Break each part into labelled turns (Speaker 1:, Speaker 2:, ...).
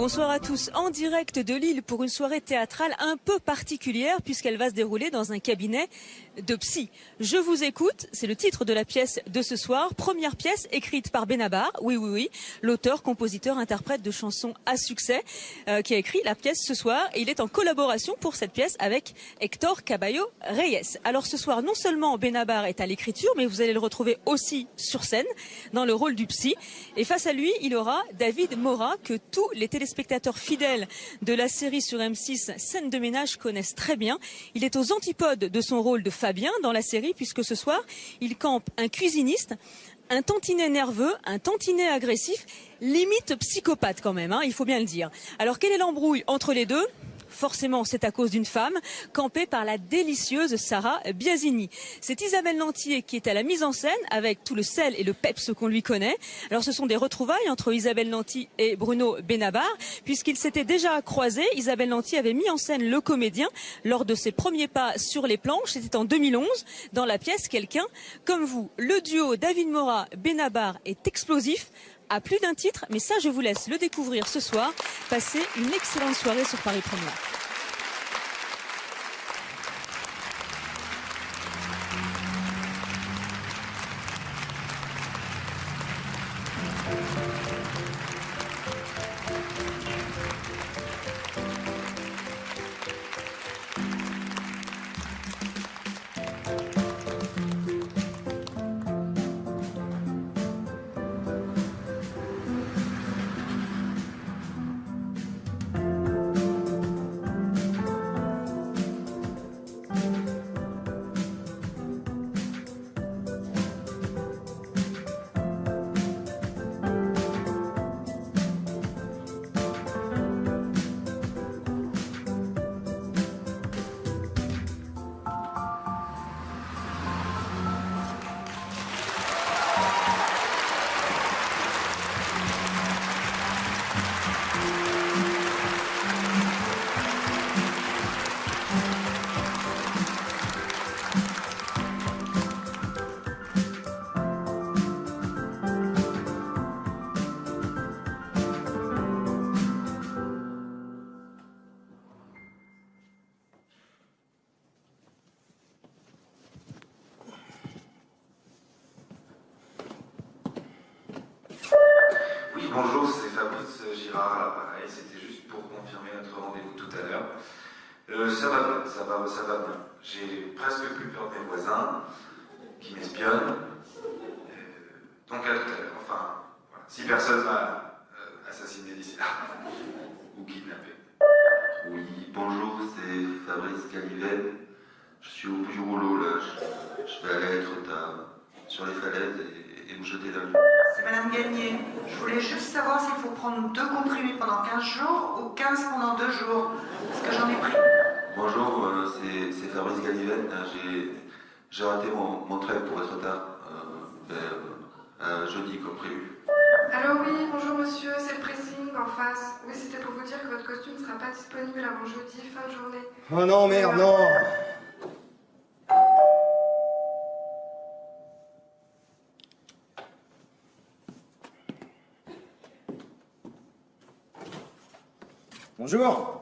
Speaker 1: Bonsoir à tous, en direct de Lille pour une soirée théâtrale un peu particulière puisqu'elle va se dérouler dans un cabinet de psy. Je vous écoute, c'est le titre de la pièce de ce soir, première pièce écrite par Benabar, oui, l'auteur, compositeur, interprète de chansons à succès qui a écrit la pièce ce soir et il est en collaboration pour cette pièce avec Hector Caballo Reyes. Alors ce soir, non seulement Benabar est à l'écriture, mais vous allez le retrouver aussi sur scène dans le rôle du psy et face à lui, il aura David Morat que tous les téléspectateurs fidèles de la série sur M6 Scène de ménage connaissent très bien. Il est aux antipodes de son rôle de Fabien dans la série puisque ce soir, il campe un cuisiniste, un tantinet nerveux, un tantinet agressif, limite psychopathe quand même, hein, il faut bien le dire. Alors quelle est l'embrouille entre les deux ? Forcément, c'est à cause d'une femme, campée par la délicieuse Sarah Biasini. C'est Isabelle Lantier qui est à la mise en scène, avec tout le sel et le peps qu'on lui connaît. Alors ce sont des retrouvailles entre Isabelle Lantier et Bruno Benabar, puisqu'ils s'étaient déjà croisés. Isabelle Lantier avait mis en scène le comédien lors de ses premiers pas sur les planches. C'était en 2011, dans la pièce Quelqu'un comme vous. Le duo David Morat-Benabar est explosif, à plus d'un titre, mais ça je vous laisse le découvrir ce soir. Passez une excellente soirée sur Paris Première.
Speaker 2: Bonjour, c'est Fabrice Girard à l'appareil, c'était juste pour confirmer notre rendez-vous tout à l'heure. Ça va bien, ça va bien. J'ai presque plus peur de mes voisins qui m'espionnent. Donc à tout à l'heure, enfin, voilà. Si personne m'a assassiné d'ici là, ou kidnappé.
Speaker 3: Oui, bonjour, c'est Fabrice Caliven. Je suis au bout du rouleau là, je vais aller être sur les falaises et me jeter dans l'eau.
Speaker 4: C'est Madame Gagné. Je voulais juste savoir s'il faut prendre 2 comprimés pendant 15 jours ou 15 pendant 2 jours. Parce que j'en ai pris.
Speaker 3: Bonjour, c'est Fabrice Caliven. J'ai raté mon train pour être tard. Jeudi comme prévu.
Speaker 5: Allô, oui, bonjour monsieur, c'est le pressing en face. Oui, c'était pour vous dire que votre costume ne sera pas disponible avant jeudi, fin de journée.
Speaker 6: Oh non, merde, non. Bonjour.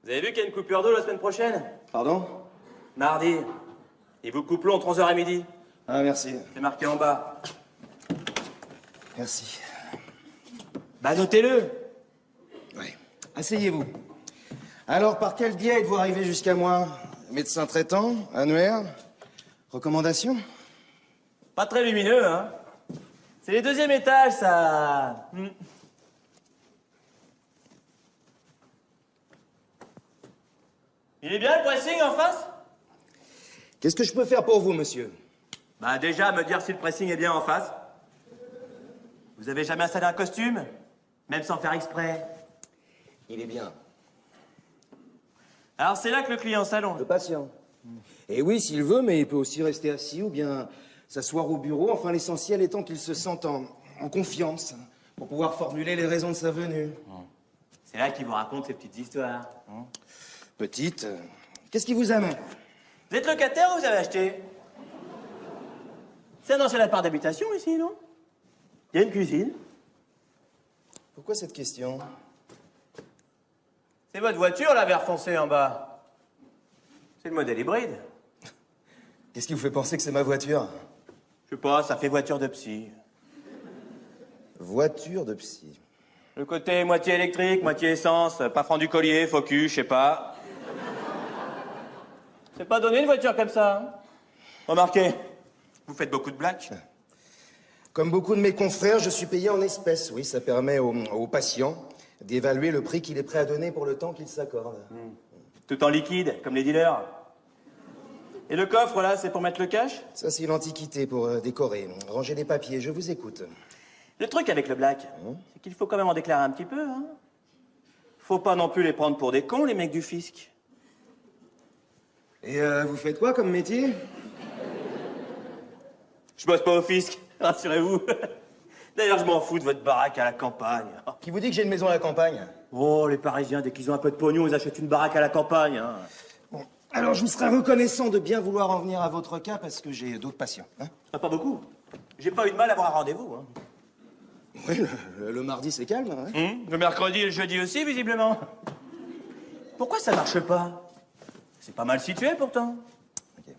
Speaker 7: Vous avez vu qu'il y a une coupure d'eau la semaine prochaine?
Speaker 6: Pardon?
Speaker 7: Mardi. Ils vous coupe l'eau entre 11h et midi.
Speaker 6: Ah, merci.
Speaker 7: C'est marqué en bas.
Speaker 6: Merci.
Speaker 7: Bah, notez-le.
Speaker 6: Oui. Asseyez-vous. Alors, par quel biais êtes-vous arrivé jusqu'à moi? Médecin traitant? Annuaire? Recommandation?
Speaker 7: Pas très lumineux, hein. C'est les 2e étages, ça. Il est bien le pressing en face?
Speaker 6: Qu'est-ce que je peux faire pour vous, monsieur?
Speaker 7: Bah, déjà, me dire si le pressing est bien en face. Vous avez jamais installé un costume? Même sans faire exprès?
Speaker 6: Il est bien.
Speaker 7: Alors, c'est là que le client s'allonge.
Speaker 6: Le patient. Et oui, s'il veut, mais il peut aussi rester assis ou bien s'asseoir au bureau. Enfin, l'essentiel étant qu'il se sente en confiance pour pouvoir formuler les raisons de sa venue.
Speaker 7: C'est là qu'il vous raconte ses petites histoires.
Speaker 6: Petite, qu'est-ce qui vous amène?
Speaker 7: Vous êtes locataire ou vous avez acheté? C'est un ancien appart d'habitation ici, non? Il y a une cuisine.
Speaker 6: Pourquoi cette question?
Speaker 7: C'est votre voiture, la vert foncé en bas. C'est le modèle hybride.
Speaker 6: Qu'est-ce qui vous fait penser que c'est ma voiture?
Speaker 7: Je sais pas, ça fait voiture de psy.
Speaker 6: Voiture de psy.
Speaker 7: Le côté moitié électrique, moitié essence, pas franc du collier, faux cul, je sais pas. C'est pas donné une voiture comme ça. Hein. Remarquez, vous faites beaucoup de blagues.
Speaker 6: Comme beaucoup de mes confrères, je suis payé en espèces. Oui, ça permet aux patients d'évaluer le prix qu'il est prêt à donner pour le temps qu'il s'accorde.
Speaker 7: Tout en liquide, comme les dealers. Et le coffre, là, c'est pour mettre le cash?
Speaker 6: Ça, c'est l'antiquité pour décorer. Ranger les papiers, je vous écoute.
Speaker 7: Le truc avec le black, c'est qu'il faut quand même en déclarer un petit peu, hein. Faut pas non plus les prendre pour des cons, les mecs du fisc.
Speaker 6: Et vous faites quoi comme métier?
Speaker 7: Je bosse pas au fisc, rassurez-vous. D'ailleurs, je m'en fous de votre baraque à la campagne.
Speaker 6: Qui vous dit que j'ai une maison à la campagne?
Speaker 7: Oh, les Parisiens, dès qu'ils ont un peu de pognon, ils achètent une baraque à la campagne, hein.
Speaker 6: Bon, alors je vous serais reconnaissant de bien vouloir en venir à votre cas parce que j'ai d'autres patients. Hein?
Speaker 7: Ah, pas beaucoup. J'ai pas eu de mal à avoir un rendez-vous, hein.
Speaker 6: Oui, le mardi, c'est calme. Hein?
Speaker 7: Le mercredi et le jeudi aussi, visiblement. Pourquoi ça marche pas? C'est pas mal situé, pourtant.
Speaker 6: Okay.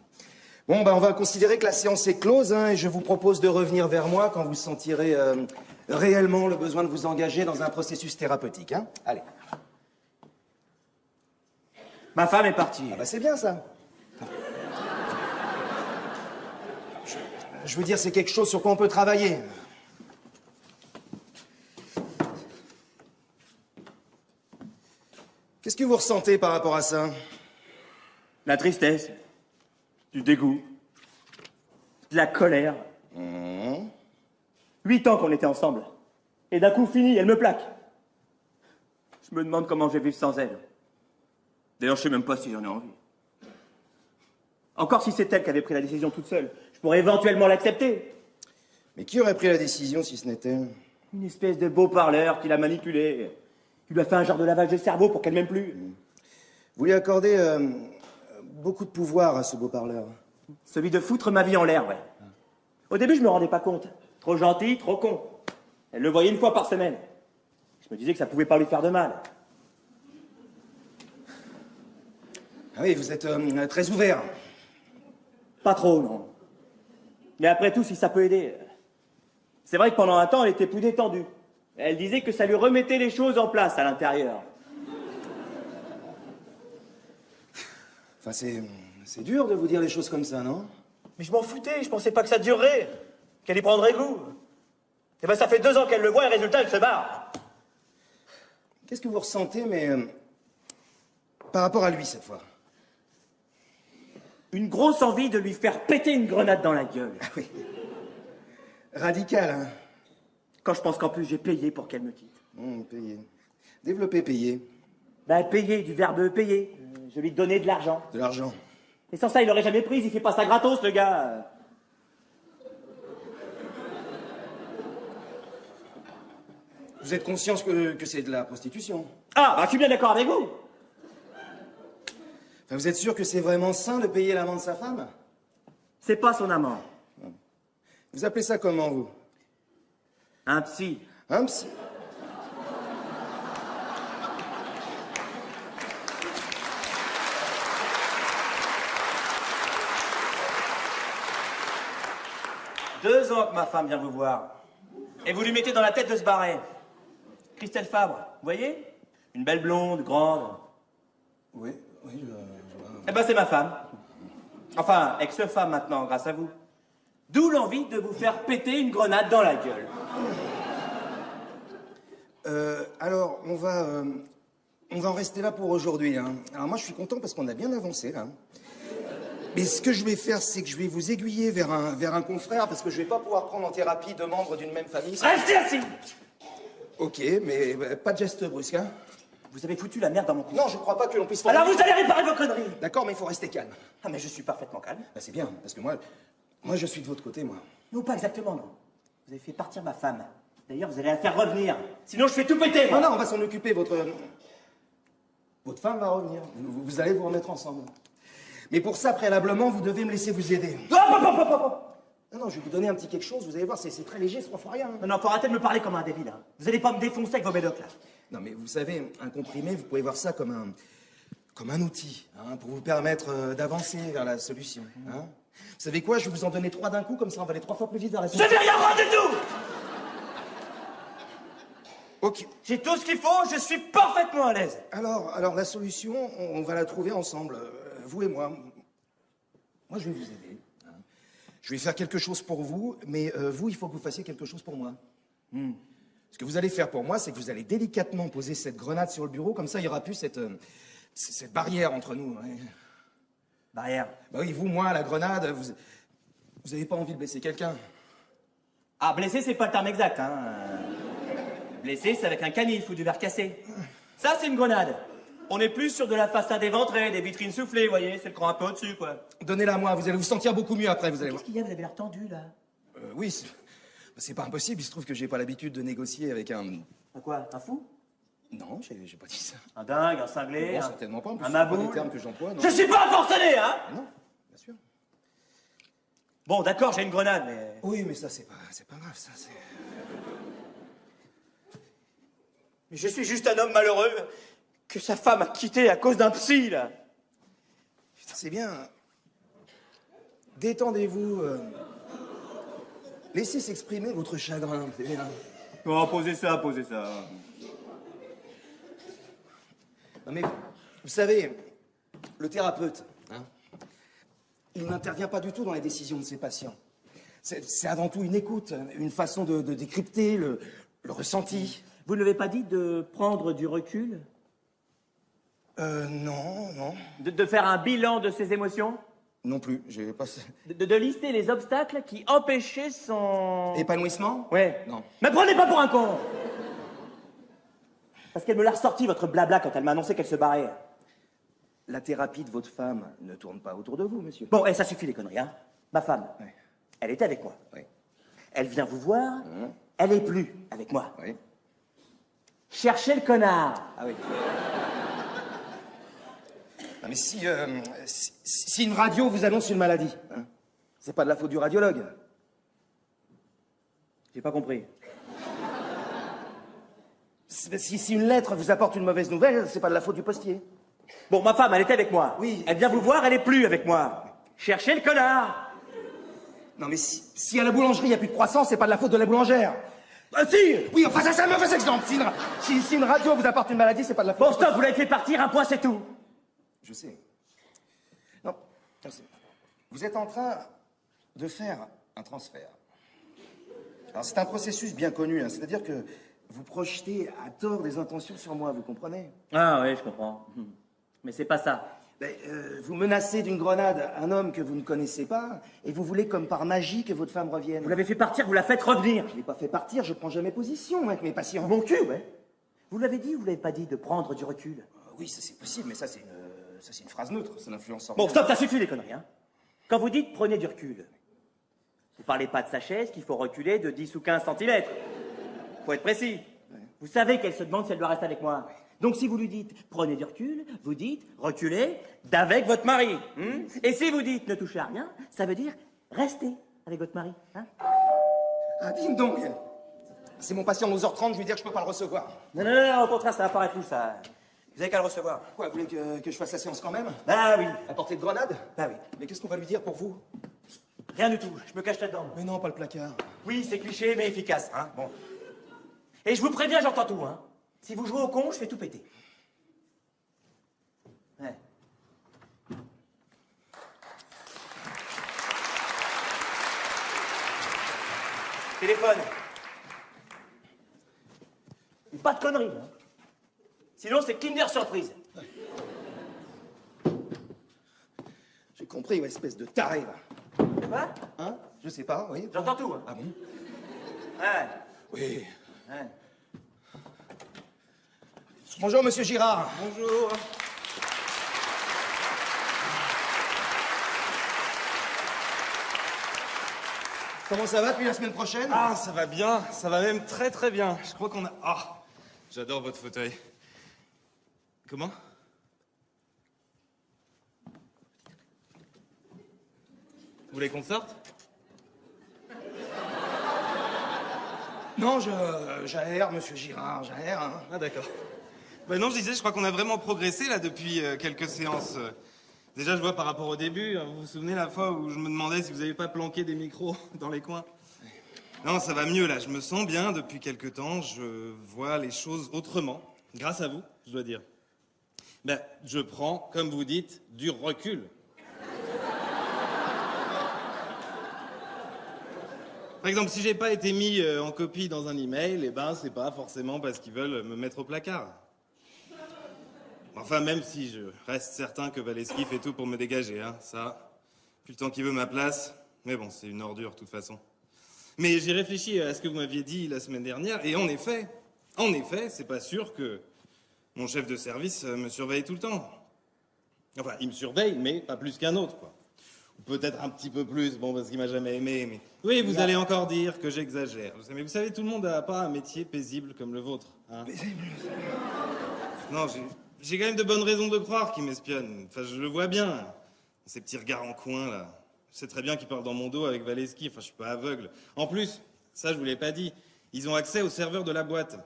Speaker 6: Bon, ben, on va considérer que la séance est close, hein, et je vous propose de revenir vers moi quand vous sentirez réellement le besoin de vous engager dans un processus thérapeutique. Hein? Allez.
Speaker 7: Ma femme est partie.
Speaker 6: Ah bah c'est bien, ça. Je veux dire, c'est quelque chose sur quoi on peut travailler. Qu'est-ce que vous ressentez par rapport à ça?
Speaker 7: La tristesse, du dégoût, de la colère. 8 ans qu'on était ensemble. Et d'un coup, fini, elle me plaque. Je me demande comment je vais vivre sans elle. D'ailleurs, je sais même pas si j'en ai envie. Encore si c'est elle qui avait pris la décision toute seule, je pourrais éventuellement l'accepter.
Speaker 6: Mais qui aurait pris la décision si ce n'était elle?
Speaker 7: Une espèce de beau parleur qui l'a manipulée. Il lui a fait un genre de lavage de cerveau pour qu'elle m'aime plus.
Speaker 6: Vous lui accordez beaucoup de pouvoir à ce beau parleur.
Speaker 7: Celui de foutre ma vie en l'air, ouais. Au début, je me rendais pas compte. Trop gentil, trop con. Elle le voyait une fois par semaine. Je me disais que ça pouvait pas lui faire de mal.
Speaker 6: Ah oui, vous êtes très ouvert.
Speaker 7: Pas trop, non. Mais après tout, si ça peut aider. C'est vrai que pendant un temps, elle était plus détendue. Elle disait que ça lui remettait les choses en place à l'intérieur.
Speaker 6: Enfin, c'est dur de vous dire les choses comme ça, non?
Speaker 7: Mais je m'en foutais, je pensais pas que ça durerait. Qu'elle y prendrait goût. Et ben ça fait 2 ans qu'elle le voit et résultat, elle se barre.
Speaker 6: Qu'est-ce que vous ressentez, mais par rapport à lui, cette fois?
Speaker 7: Une grosse envie de lui faire péter une grenade dans la gueule.
Speaker 6: Ah oui. Radical, hein?
Speaker 7: Quand je pense qu'en plus j'ai payé pour qu'elle me quitte.
Speaker 6: Payer. Développer, payer.
Speaker 7: Ben payer, du verbe payer. Je lui donnais de l'argent.
Speaker 6: De l'argent.
Speaker 7: Et sans ça, il l'aurait jamais prise, il fait pas ça gratos, le gars.
Speaker 6: Vous êtes conscient que c'est de la prostitution?
Speaker 7: Ah, bah je suis bien d'accord avec vous.
Speaker 6: Enfin, vous êtes sûr que c'est vraiment sain de payer l'amant de sa femme?
Speaker 7: C'est pas son amant.
Speaker 6: Vous appelez ça comment, vous?
Speaker 7: Un psy.
Speaker 6: Un psy?
Speaker 7: Deux ans que ma femme vient vous voir. Et vous lui mettez dans la tête de se barrer. Christelle Fabre, vous voyez? Une belle blonde, grande.
Speaker 6: Oui, je vois.
Speaker 7: Eh ben c'est ma femme. Enfin, ex-femme maintenant, grâce à vous. D'où l'envie de vous faire péter une grenade dans la gueule.
Speaker 6: Alors, on va en rester là pour aujourd'hui. Hein. Alors moi, je suis content parce qu'on a bien avancé, là. Mais ce que je vais faire, c'est que je vais vous aiguiller vers un confrère parce que je vais pas pouvoir prendre en thérapie 2 membres d'une même famille.
Speaker 7: Restez assis!
Speaker 6: Ok, mais pas de geste brusque, hein.
Speaker 7: Vous avez foutu la merde dans mon cou.
Speaker 6: Non, je crois pas que l'on puisse...
Speaker 7: Alors vous allez réparer vos conneries!
Speaker 6: D'accord, mais il faut rester calme.
Speaker 7: Ah mais je suis parfaitement calme.
Speaker 6: Bah, c'est bien, parce que moi, je suis de votre côté, moi.
Speaker 7: Non, pas exactement, non. Vous avez fait partir ma femme. D'ailleurs, vous allez la faire revenir. Sinon, je fais tout péter, moi.
Speaker 6: Non, non, on va s'en occuper, votre femme va revenir. Vous allez vous remettre ensemble. Mais pour ça, préalablement, vous devez me laisser vous aider. Non, non, je vais vous donner un petit quelque chose, vous allez voir, c'est très léger, c'est 3 fois rien.
Speaker 7: Non, non, faut arrêter de me parler comme un débile, hein. Vous allez pas me défoncer avec vos médocs, là.
Speaker 6: Non, mais vous savez, un comprimé, vous pouvez voir ça comme un outil, hein, pour vous permettre d'avancer vers la solution. Hein. Vous savez quoi, je vais vous en donner 3 d'un coup, comme ça on va aller 3 fois plus vite vers la
Speaker 7: Je
Speaker 6: solution.
Speaker 7: vais rien voir du tout.
Speaker 6: Ok.
Speaker 7: J'ai tout ce qu'il faut, je suis parfaitement à l'aise.
Speaker 6: Alors la solution, on va la trouver ensemble, vous et moi. Moi, je vais vous aider. Hein. Je vais faire quelque chose pour vous, mais vous, il faut que vous fassiez quelque chose pour moi. Ce que vous allez faire pour moi, c'est que vous allez délicatement poser cette grenade sur le bureau, comme ça, il n'y aura plus cette barrière entre nous. Ouais.
Speaker 7: Barrière.
Speaker 6: Bah oui, vous, moi, la grenade, vous n'avez pas envie de blesser quelqu'un.
Speaker 7: Ah, blessé, c'est pas le terme exact, hein. Blessé, c'est avec un canif ou du verre cassé. Ça, c'est une grenade. On est plus sur de la façade éventrée, des vitrines soufflées, vous voyez, c'est le cran un peu au-dessus, quoi.
Speaker 6: Donnez-la moi, vous allez vous sentir beaucoup mieux après, vous allez voir.
Speaker 7: Qu'est-ce qu'il y a, vous avez l'air tendu, là?
Speaker 6: Oui, c'est pas impossible, il se trouve que j'ai pas l'habitude de négocier avec un...
Speaker 7: Un quoi? Un fou?
Speaker 6: Non, j'ai pas dit ça.
Speaker 7: Un dingue, un cinglé?
Speaker 6: Non, certainement pas, en plus,
Speaker 7: un
Speaker 6: c'est pas
Speaker 7: maboule?
Speaker 6: des termes que j'emploie, non.
Speaker 7: Je suis pas un forcené, hein?
Speaker 6: Non, bien sûr.
Speaker 7: Bon, d'accord, j'ai une grenade, mais...
Speaker 6: Oui, mais ça, c'est pas grave, ça, c'est...
Speaker 7: Mais je suis juste un homme malheureux que sa femme a quitté à cause d'un psy, là.
Speaker 6: Putain, c'est bien. Détendez-vous. Laissez s'exprimer votre chagrin, c'est bien.
Speaker 7: Oh, posez ça, posez ça.
Speaker 6: Non, mais vous savez, le thérapeute, hein, il n'intervient pas du tout dans les décisions de ses patients. C'est avant tout une écoute, une façon de décrypter le ressenti.
Speaker 7: Vous ne l'avez pas dit de prendre du recul?
Speaker 6: Non, non.
Speaker 7: De faire un bilan de ses émotions?
Speaker 6: Non plus, j'ai pas...
Speaker 7: De lister les obstacles qui empêchaient son...
Speaker 6: Épanouissement?
Speaker 7: Ouais.
Speaker 6: Non.
Speaker 7: Me prenez pas pour un con! Parce qu'elle me l'a ressorti, votre blabla, quand elle m'a annoncé qu'elle se barrait.
Speaker 6: La thérapie de votre femme ne tourne pas autour de vous, monsieur.
Speaker 7: Bon, ça suffit les conneries, hein. Ma femme,
Speaker 6: Ouais.
Speaker 7: elle était avec moi.
Speaker 6: Oui.
Speaker 7: Elle vient vous voir, elle est plus avec moi.
Speaker 6: Oui.
Speaker 7: Cherchez le connard.
Speaker 6: Ah oui. Non mais si une radio vous annonce une maladie, hein, c'est pas de la faute du radiologue.
Speaker 7: J'ai pas compris.
Speaker 6: Si une lettre vous apporte une mauvaise nouvelle, c'est pas de la faute du postier.
Speaker 7: Bon, ma femme, elle était avec moi.
Speaker 6: Oui.
Speaker 7: Elle vient vous voir, elle est plus avec moi. Cherchez le connard.
Speaker 6: Non mais si à la boulangerie il y a plus de croissants, c'est pas de la faute de la boulangère.
Speaker 7: Ah si.
Speaker 6: Oui, enfin ça c'est un mauvais exemple. Si une radio vous apporte une maladie, c'est pas de la faute.
Speaker 7: Bon, stop, vous l'avez fait partir, un point, c'est tout.
Speaker 6: Je sais. Non, vous êtes en train de faire un transfert. Alors c'est un processus bien connu, hein, c'est-à-dire que vous projetez à tort des intentions sur moi, vous comprenez?
Speaker 7: Ah oui, je comprends. Mais c'est pas ça.
Speaker 6: Ben, vous menacez d'une grenade un homme que vous ne connaissez pas, et vous voulez comme par magie que votre femme revienne.
Speaker 7: Vous l'avez fait partir, vous la faites revenir.
Speaker 6: Je l'ai pas fait partir, je prends jamais position avec mes patients.
Speaker 7: Mon cul, ouais. Vous l'avez dit ou vous l'avez pas dit de prendre du recul?
Speaker 6: Oui, ça c'est possible, mais ça c'est une phrase neutre, ça n'influence
Speaker 7: Bon, stop, ça suffit les conneries, hein. Quand vous dites prenez du recul, vous parlez pas de sa chaise qu'il faut reculer de 10 ou 15 cm. Faut être précis. Ouais. Vous savez qu'elle se demande si elle doit rester avec moi. Ouais. Donc si vous lui dites prenez du recul, vous dites reculez d'avec votre mari. Et si vous dites ne touchez à rien, ça veut dire restez avec votre mari. Hein.
Speaker 6: Ah, dis donc. C'est mon patient 11h30, je vais dire que je peux pas le recevoir.
Speaker 7: Non, au contraire, ça va paraître fou, ça. Vous avez qu'à le recevoir.
Speaker 6: Quoi, vous voulez que je fasse la séance quand même?
Speaker 7: Ah oui.
Speaker 6: À portée de grenade?
Speaker 7: Ah oui.
Speaker 6: Mais qu'est-ce qu'on va lui dire pour vous?
Speaker 7: Rien du tout, je me cache là-dedans.
Speaker 6: Mais non, pas le placard.
Speaker 7: Oui, c'est cliché, mais efficace, hein. Bon. Et je vous préviens, j'entends tout, hein. Si vous jouez au con, je fais tout péter. Ouais. Téléphone. Pas de conneries, hein. Sinon, c'est Kinder Surprise.
Speaker 6: J'ai compris, ouais, espèce de taré, là.
Speaker 7: Quoi?
Speaker 6: Hein? Je sais pas, oui.
Speaker 7: J'entends tout, hein.
Speaker 6: Ah bon?
Speaker 7: Ouais.
Speaker 6: Oui.
Speaker 7: Ouais.
Speaker 6: Bonjour, monsieur Girard.
Speaker 7: Bonjour.
Speaker 6: Comment ça va depuis la semaine prochaine?
Speaker 8: Ah, ça va bien, ça va même très très bien. Je crois qu'on a... Ah, j'adore votre fauteuil. Comment? Vous voulez qu'on sorte?
Speaker 6: Non, j'aère, monsieur Girard, j'aère. Hein.
Speaker 8: Ah, d'accord. Ben non, je disais, je crois qu'on a vraiment progressé là depuis quelques séances. Déjà, je vois par rapport au début, vous vous souvenez la fois où je me demandais si vous n'avez pas planqué des micros dans les coins? Non, ça va mieux là, je me sens bien depuis quelque temps, je vois les choses autrement, grâce à vous, je dois dire. Ben, je prends, comme vous dites, du recul. Par exemple, si j'ai pas été mis en copie dans un email, eh ben, c'est pas forcément parce qu'ils veulent me mettre au placard. Enfin, même si je reste certain que Valeski fait tout pour me dégager, hein, ça, plus le temps qu'il veut ma place, mais bon, c'est une ordure, de toute façon. Mais j'ai réfléchi à ce que vous m'aviez dit la semaine dernière, et en effet, c'est pas sûr que mon chef de service me surveille tout le temps. Enfin, il me surveille, mais pas plus qu'un autre, quoi. Ou peut-être un petit peu plus, bon, parce qu'il m'a jamais aimé, mais... Oui, vous allez encore dire que j'exagère. Mais vous savez, tout le monde n'a pas un métier paisible comme le vôtre, hein. Paisible? Non, j'ai quand même de bonnes raisons de croire qu'il m'espionne. Enfin, je le vois bien. Ces petits regards en coin, là. Je sais très bien qu'il parle dans mon dos avec Valeski. Enfin, je suis pas aveugle. En plus, ça, je vous l'ai pas dit, ils ont accès au serveur de la boîte.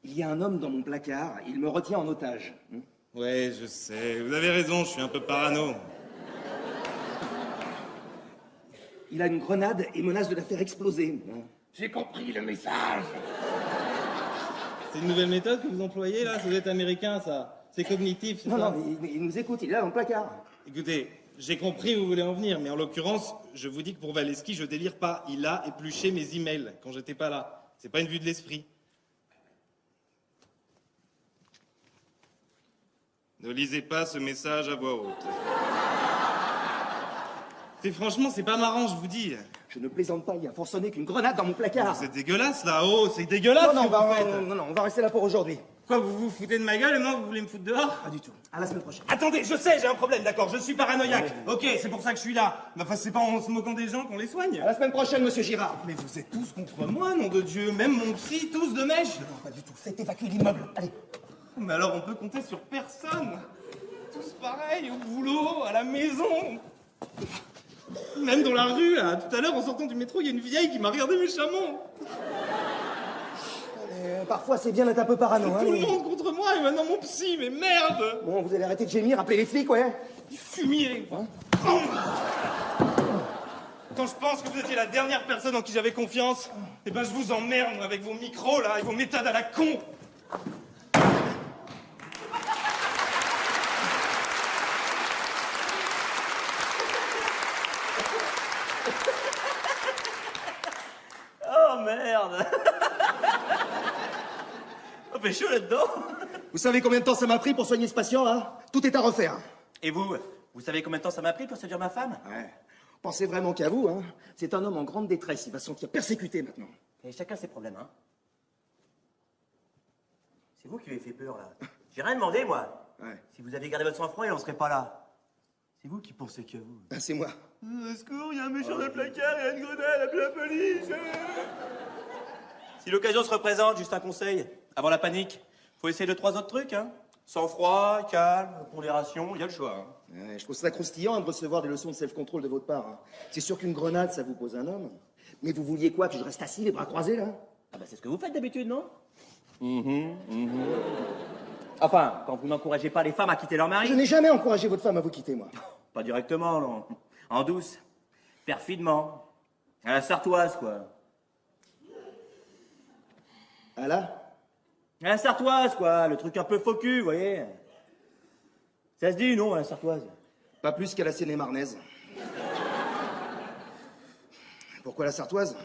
Speaker 6: Il y a un homme dans mon placard, il me retient en otage.
Speaker 8: Ouais, je sais. Vous avez raison, je suis un peu parano.
Speaker 6: Il a une grenade et menace de la faire exploser.
Speaker 9: J'ai compris le message.
Speaker 8: C'est une nouvelle méthode que vous employez, là? Ça doit être américain, ça. C'est cognitif, c'est ça?
Speaker 6: Non, il nous écoute, il est là dans le placard.
Speaker 8: Écoutez, j'ai compris où vous voulez en venir, mais en l'occurrence, je vous dis que pour Valeski, je délire pas. Il a épluché mes emails quand j'étais pas là. C'est pas une vue de l'esprit. Ne lisez pas ce message à voix haute. Et franchement, c'est pas marrant, je vous dis.
Speaker 6: Je ne plaisante pas, il y a forcené qu'une grenade dans mon placard.
Speaker 8: C'est dégueulasse, là. Oh, c'est dégueulasse.
Speaker 6: Non, on va rester là pour aujourd'hui.
Speaker 8: Quoi, vous vous foutez de ma gueule et maintenant vous voulez me foutre dehors?
Speaker 6: Pas du tout. À la semaine prochaine.
Speaker 8: Attendez, je sais, j'ai un problème, d'accord. Je suis paranoïaque. Ok, c'est pour ça que je suis là. Mais enfin, c'est pas en se moquant des gens qu'on les soigne.
Speaker 6: À la semaine prochaine, monsieur Girard.
Speaker 8: Mais vous êtes tous contre moi, nom de Dieu. Même mon psy, tous de mèche.
Speaker 6: Non, pas du tout. Faites évacuer l'immeuble. Allez.
Speaker 8: Mais alors, on peut compter sur personne. Tous pareils, au boulot, à la maison. Même dans la rue, là. Tout à l'heure, en sortant du métro, il y a une vieille qui m'a regardé méchamment.
Speaker 6: Parfois, c'est bien d'être un peu parano.
Speaker 8: Tout le monde contre moi et maintenant mon psy, mais merde.
Speaker 6: Bon, vous allez arrêter de gémir, appelez les flics, ouais.
Speaker 8: Fumier. Quand je pense que vous étiez la dernière personne en qui j'avais confiance, eh ben je vous emmerde moi, avec vos micros là et vos méthodes à la con.
Speaker 7: Oh merde. On fait chaud là-dedans.
Speaker 6: Vous savez combien de temps ça m'a pris pour soigner ce patient, hein? Tout est à refaire.
Speaker 7: Et vous savez combien de temps ça m'a pris pour séduire ma femme?
Speaker 6: Ouais. Pensez vraiment qu'à vous, hein? C'est un homme en grande détresse, il va se sentir persécuté maintenant.
Speaker 7: Et chacun ses problèmes, hein. C'est vous qui lui avez fait peur, là. J'ai rien demandé, moi.
Speaker 6: Ouais.
Speaker 7: Si vous aviez gardé votre sang-froid, il n'en serait pas là. C'est vous qui pensez qu'à vous.
Speaker 6: Ah, c'est moi.
Speaker 8: Au secours, il y a un méchant dans le placard, il y a une grenade, appelez la police.
Speaker 7: Si l'occasion se représente, juste un conseil. Avant la panique, faut essayer 2-3 autres trucs, hein. Sang-froid, calme, pondération, il y a le choix, hein.
Speaker 6: Ouais, je trouve ça croustillant de recevoir des leçons de self-control de votre part. Hein. C'est sûr qu'une grenade, ça vous pose un homme. Mais vous vouliez quoi? Que je reste assis, les bras croisés, là?
Speaker 7: Ah bah c'est ce que vous faites d'habitude, non? Enfin, quand vous n'encouragez pas les femmes à quitter leur mari.
Speaker 6: Je n'ai jamais encouragé votre femme à vous quitter, moi.
Speaker 7: Pas directement, non. En douce. Perfidement. À la sartoise, quoi.
Speaker 6: Ah là?
Speaker 7: À la sartoise, quoi. Le truc un peu faux cul, vous voyez. Ça se dit, non, à la sartoise?
Speaker 6: Pas plus qu'à la Seine-et-Marnaise. Pourquoi la Sartoise?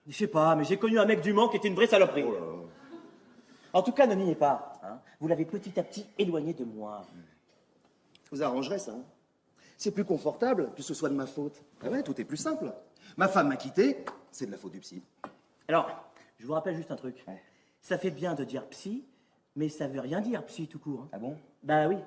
Speaker 7: Je sais pas, mais j'ai connu un mec du Mans qui était une vraie saloperie.
Speaker 6: Oh.
Speaker 7: En tout cas, ne niez pas. Hein. Vous l'avez petit à petit éloigné de moi.
Speaker 6: Vous arrangerez ça. Hein. C'est plus confortable que ce soit de ma faute. Ah ouais, tout est plus simple. Ma femme m'a quitté, c'est de la faute du psy.
Speaker 7: Alors, je vous rappelle juste un truc.
Speaker 6: Ouais.
Speaker 7: Ça fait bien de dire psy, mais ça veut rien dire psy tout court. Hein.
Speaker 6: Ah bon?
Speaker 7: Bah oui.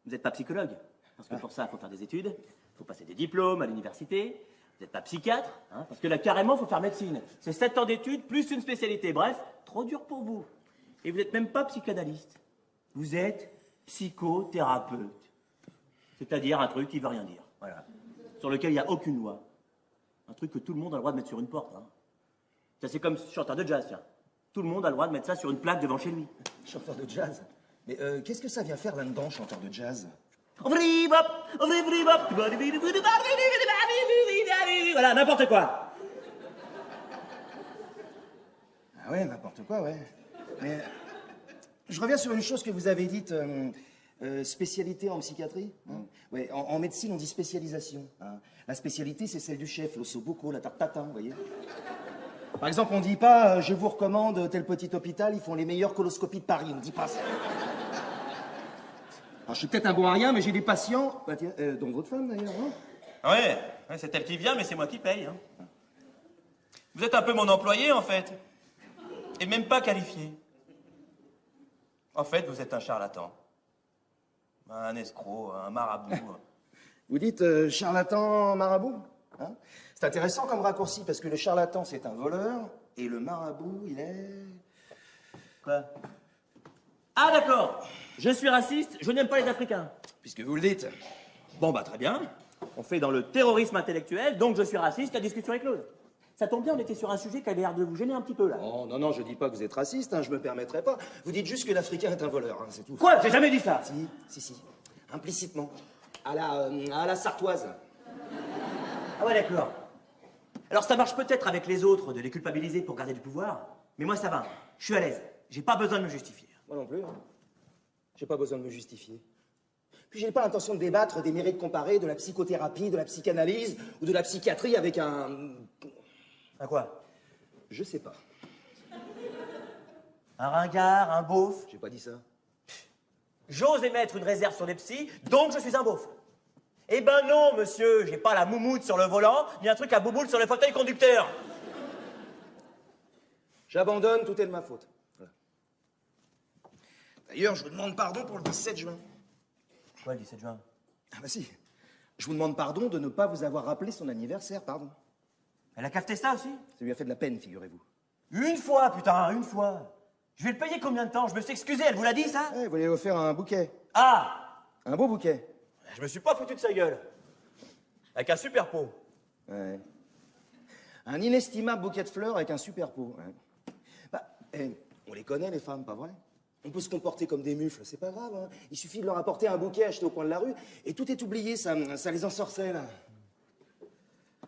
Speaker 7: Vous n'êtes pas psychologue. Parce que pour ça, il faut faire des études, il faut passer des diplômes à l'université, il Vous n'êtes pas psychiatre, hein, parce que là, carrément, faut faire médecine. C'est 7 ans d'études, plus une spécialité. Bref, trop dur pour vous. Et vous n'êtes même pas psychanalyste. Vous êtes psychothérapeute. C'est-à-dire un truc qui veut rien dire. Voilà. Sur lequel il n'y a aucune loi. Un truc que tout le monde a le droit de mettre sur une porte. Hein. Ça, c'est comme chanteur de jazz, tiens. Tout le monde a le droit de mettre ça sur une plaque devant chez lui.
Speaker 6: Chanteur de jazz? Mais qu'est-ce que ça vient faire là-dedans, chanteur de jazz?
Speaker 7: Voilà, n'importe quoi.
Speaker 6: Ah ouais, n'importe quoi, ouais. Mais je reviens sur une chose que vous avez dite, spécialité en psychiatrie. Hein. Ouais, en médecine, on dit spécialisation. Hein. La spécialité, c'est celle du chef, l'ossobuco, la tatin, vous voyez. Par exemple, on dit pas, je vous recommande tel petit hôpital, ils font les meilleures coloscopies de Paris. On dit pas ça. Alors, je suis peut-être un bon à rien, mais j'ai des patients, bah, tiens, dont votre femme d'ailleurs. Hein.
Speaker 7: Ouais, c'est elle qui vient, mais c'est moi qui paye. Hein. Vous êtes un peu mon employé, en fait. Et même pas qualifié. En fait, vous êtes un charlatan. Un escroc, un marabout.
Speaker 6: Vous dites charlatan, marabout, hein? C'est intéressant comme raccourci, parce que le charlatan, c'est un voleur, et le marabout, il est...
Speaker 7: Quoi? Ah, d'accord. Je suis raciste, je n'aime pas les Africains.
Speaker 6: Puisque vous le dites.
Speaker 7: Bon, bah, très bien. On fait dans le terrorisme intellectuel, donc je suis raciste, la discussion est close. Ça tombe bien, on était sur un sujet qui avait l'air de vous gêner un petit peu, là.
Speaker 6: Oh, non, je dis pas que vous êtes raciste, hein, je me permettrai pas. Vous dites juste que l'Africain est un voleur, hein, c'est tout.
Speaker 7: Quoi? J'ai jamais dit ça.
Speaker 6: Si. Implicitement. À la sartoise.
Speaker 7: Ah ouais, d'accord. Alors ça marche peut-être avec les autres de les culpabiliser pour garder du pouvoir, mais moi ça va. Je suis à l'aise. J'ai pas besoin de me justifier.
Speaker 6: Moi non plus. Hein. J'ai pas besoin de me justifier. Puis j'ai pas l'intention de débattre des mérites comparés de la psychothérapie, de la psychanalyse ou de la psychiatrie avec un...
Speaker 7: Un quoi?
Speaker 6: Je sais pas.
Speaker 7: Un ringard, un beauf?
Speaker 6: J'ai pas dit ça.
Speaker 7: J'ose émettre une réserve sur les psys, donc je suis un beauf. Eh ben non, monsieur, j'ai pas la moumoute sur le volant, ni un truc à bouboule sur le fauteuil conducteur.
Speaker 6: J'abandonne, tout est de ma faute. Voilà. D'ailleurs, je vous demande pardon pour le 17 juin.
Speaker 7: Quoi, le 17 juin?
Speaker 6: Ah bah si. Je vous demande pardon de ne pas vous avoir rappelé son anniversaire, pardon.
Speaker 7: Elle a cafeté ça aussi?
Speaker 6: Ça lui a fait de la peine, figurez-vous.
Speaker 7: Une fois, putain, une fois. Je vais le payer combien de temps? Je me suis excusé, elle vous l'a dit, ça?
Speaker 6: Ouais, vous lui avez offert un bouquet.
Speaker 7: Ah!
Speaker 6: Un beau bouquet.
Speaker 7: Je me suis pas foutu de sa gueule. Avec un super pot.
Speaker 6: Ouais. Un inestimable bouquet de fleurs avec un super pot. Ouais. Bah, on les connaît, les femmes, pas vrai? On peut se comporter comme des mufles, c'est pas grave. Hein. Il suffit de leur apporter un bouquet acheté au coin de la rue et tout est oublié, ça les ensorcelle.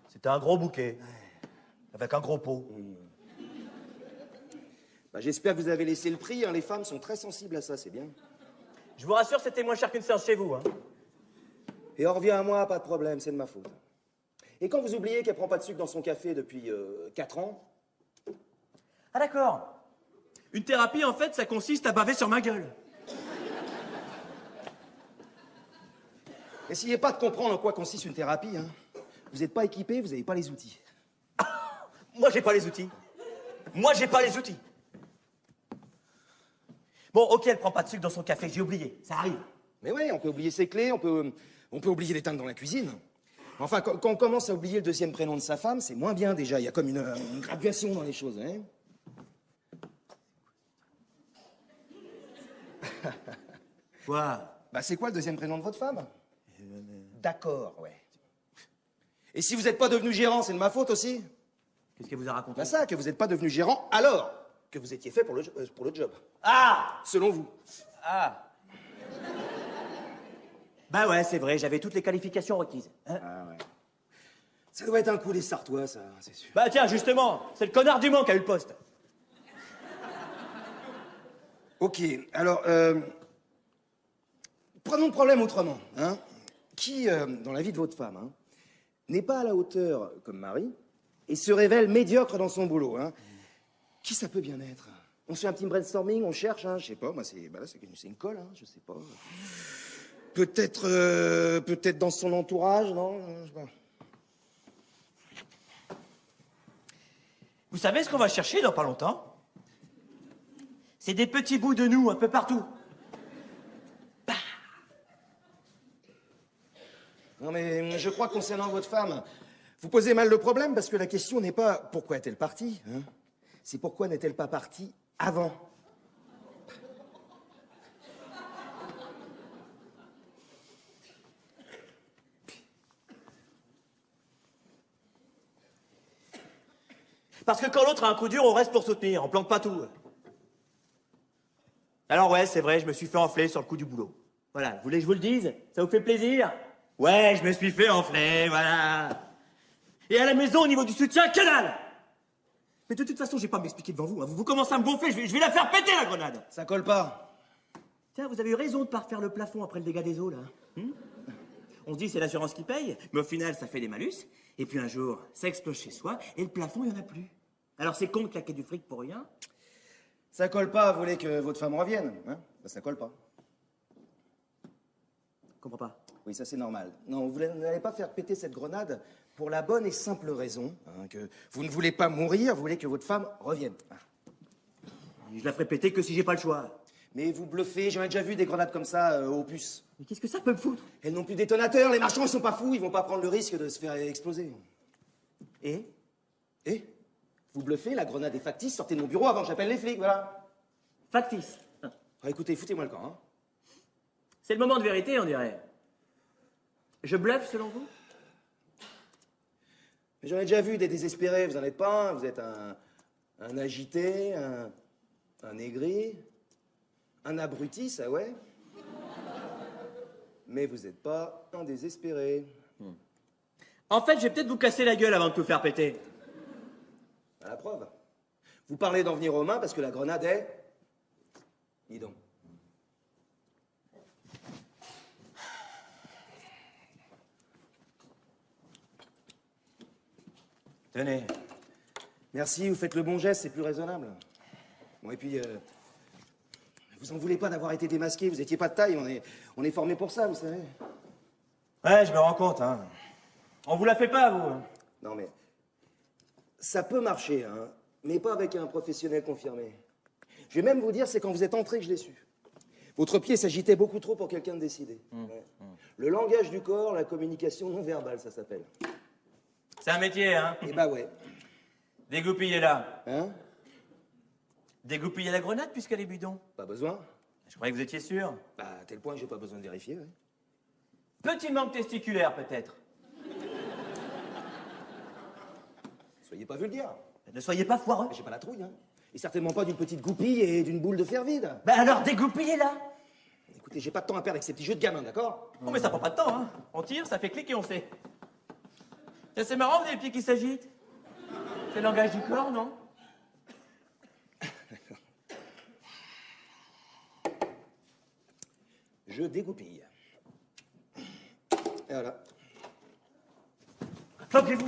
Speaker 7: C'était un gros bouquet. Avec un gros pot.
Speaker 6: Bah, j'espère que vous avez laissé le prix, hein. Les femmes sont très sensibles à ça, c'est bien.
Speaker 7: Je vous rassure, c'était moins cher qu'une séance chez vous. Hein.
Speaker 6: Et on revient à moi, pas de problème, c'est de ma faute. Et quand vous oubliez qu'elle prend pas de sucre dans son café depuis 4 ans...
Speaker 7: Ah d'accord. Une thérapie, en fait, ça consiste à baver sur ma gueule.
Speaker 6: Essayez pas de comprendre en quoi consiste une thérapie, hein. Vous n'êtes pas équipé, vous n'avez pas les outils.
Speaker 7: Moi, j'ai pas les outils. Moi, j'ai pas les outils. Bon, ok, elle prend pas de sucre dans son café, j'ai oublié, ça arrive.
Speaker 6: Mais ouais, on peut oublier ses clés, on peut oublier l'éteindre dans la cuisine. Enfin, quand on commence à oublier le deuxième prénom de sa femme, c'est moins bien déjà. Il y a comme une graduation dans les choses, hein.
Speaker 7: Quoi?
Speaker 6: Bah, c'est quoi le deuxième prénom de votre femme? D'accord, ouais. Et si vous n'êtes pas devenu gérant, c'est de ma faute aussi?
Speaker 7: Qu'est-ce qu'elle vous a raconté?
Speaker 6: Bah ça, que vous n'êtes pas devenu gérant alors que vous étiez fait pour le job.
Speaker 7: Ah!
Speaker 6: Selon vous.
Speaker 7: Ah! Bah ouais, c'est vrai, j'avais toutes les qualifications requises. Hein?
Speaker 6: Ah ouais. Ça doit être un coup des Sartois, ça, c'est sûr.
Speaker 7: Bah tiens, justement, c'est le connard du Mans qui a eu le poste.
Speaker 6: Ok, alors, prenons le problème autrement. Hein. Qui, dans la vie de votre femme, hein, n'est pas à la hauteur comme Marie et se révèle médiocre dans son boulot, hein. Qui ça peut bien être? On se fait un petit brainstorming, on cherche, hein, je sais pas, moi c'est une colle, hein, je sais pas. Peut-être dans son entourage, non? Je sais pas.
Speaker 7: Vous savez ce qu'on va chercher dans pas longtemps? C'est des petits bouts de nous un peu partout. Bah.
Speaker 6: Non mais je crois que concernant votre femme, Vous posez mal le problème parce que la question n'est pas pourquoi est-elle partie, hein? C'est pourquoi n'est-elle pas partie avant?
Speaker 7: Parce que quand l'autre a un coup dur, on reste pour soutenir, on plante pas tout. Alors ouais, c'est vrai, je me suis fait enfler sur le coup du boulot. Voilà, vous voulez que je vous le dise? Ça vous fait plaisir? Ouais, je me suis fait enfler, voilà. Et à la maison, au niveau du soutien, que dalle! Mais de toute façon, j'ai pas à m'expliquer devant vous, hein. Vous commencez à me gonfler, je vais la faire péter, la grenade!
Speaker 6: Ça colle pas.
Speaker 7: Tiens, vous avez eu raison de pas refaire le plafond après le dégât des eaux, là. On se dit c'est l'assurance qui paye, mais au final, ça fait des malus. Et puis un jour, ça explose chez soi, et le plafond, il n'y en a plus. Alors c'est con de claquer du fric pour rien.
Speaker 6: Ça colle pas, vous voulez que votre femme revienne, hein? Bah, ça colle pas.
Speaker 7: Comprends pas.
Speaker 6: Oui, ça c'est normal. Non, vous n'allez pas faire péter cette grenade pour la bonne et simple raison, hein, que vous ne voulez pas mourir, vous voulez que votre femme revienne.
Speaker 7: Je la ferai péter que si j'ai pas le choix.
Speaker 6: Mais vous bluffez, j'en ai déjà vu des grenades comme ça aux puces.
Speaker 7: Mais qu'est-ce que ça peut me foutre?
Speaker 6: Elles n'ont plus de détonateur, les marchands ils sont pas fous, ils vont pas prendre le risque de se faire exploser.
Speaker 7: Et
Speaker 6: vous bluffez, la grenade est factice, sortez de mon bureau avant que j'appelle les flics, voilà.
Speaker 7: Factice.
Speaker 6: Ah, écoutez, foutez-moi le camp, hein.
Speaker 7: C'est le moment de vérité, on dirait. Je bluffe, selon vous?
Speaker 6: Mais j'en ai déjà vu des désespérés, vous en êtes pas un, vous êtes un agité, un aigri, un abruti, ça ouais. Mais vous n'êtes pas un désespéré.
Speaker 7: En fait, je vais peut-être vous casser la gueule avant de tout faire péter.
Speaker 6: À la preuve. Vous parlez d'en venir aux mains parce que la grenade est... Dis donc.
Speaker 7: Tenez.
Speaker 6: Merci, vous faites le bon geste, c'est plus raisonnable. Bon, et puis, vous en voulez pas d'avoir été démasqué, vous étiez pas de taille, on est formé pour ça, vous savez.
Speaker 7: Ouais, je me rends compte, hein. On vous la fait pas, vous.
Speaker 6: Non, mais ça peut marcher, hein, mais pas avec un professionnel confirmé. Je vais même vous dire, c'est quand vous êtes entré que je l'ai su. Votre pied s'agitait beaucoup trop pour quelqu'un de décidé. Ouais. Le langage du corps, la communication non verbale, ça s'appelle.
Speaker 7: C'est un métier, hein.
Speaker 6: Eh bah ouais.
Speaker 7: Dégoupillez-la.
Speaker 6: Hein?
Speaker 7: Dégoupillez la grenade puisqu'elle est bidon.
Speaker 6: Pas besoin.
Speaker 7: Je croyais que vous étiez sûr.
Speaker 6: Bah, à tel point que j'ai pas besoin de vérifier, ouais.
Speaker 7: Petit manque testiculaire, peut-être.
Speaker 6: Soyez pas vulgaire.
Speaker 7: Ne soyez pas foireux.
Speaker 6: J'ai pas la trouille, hein. Et certainement pas d'une petite goupille et d'une boule de fer vide.
Speaker 7: Ben alors dégoupillez-la.
Speaker 6: Écoutez, j'ai pas de temps à perdre avec ces petits jeux de gamins, d'accord?
Speaker 7: Non mais ça prend pas de temps, hein. On tire, ça fait clic et on sait. Tiens, c'est marrant, vous avez les pieds qui s'agitent. C'est le langage du corps, non?
Speaker 6: Je dégoupille. Et voilà.
Speaker 7: Planquez-vous.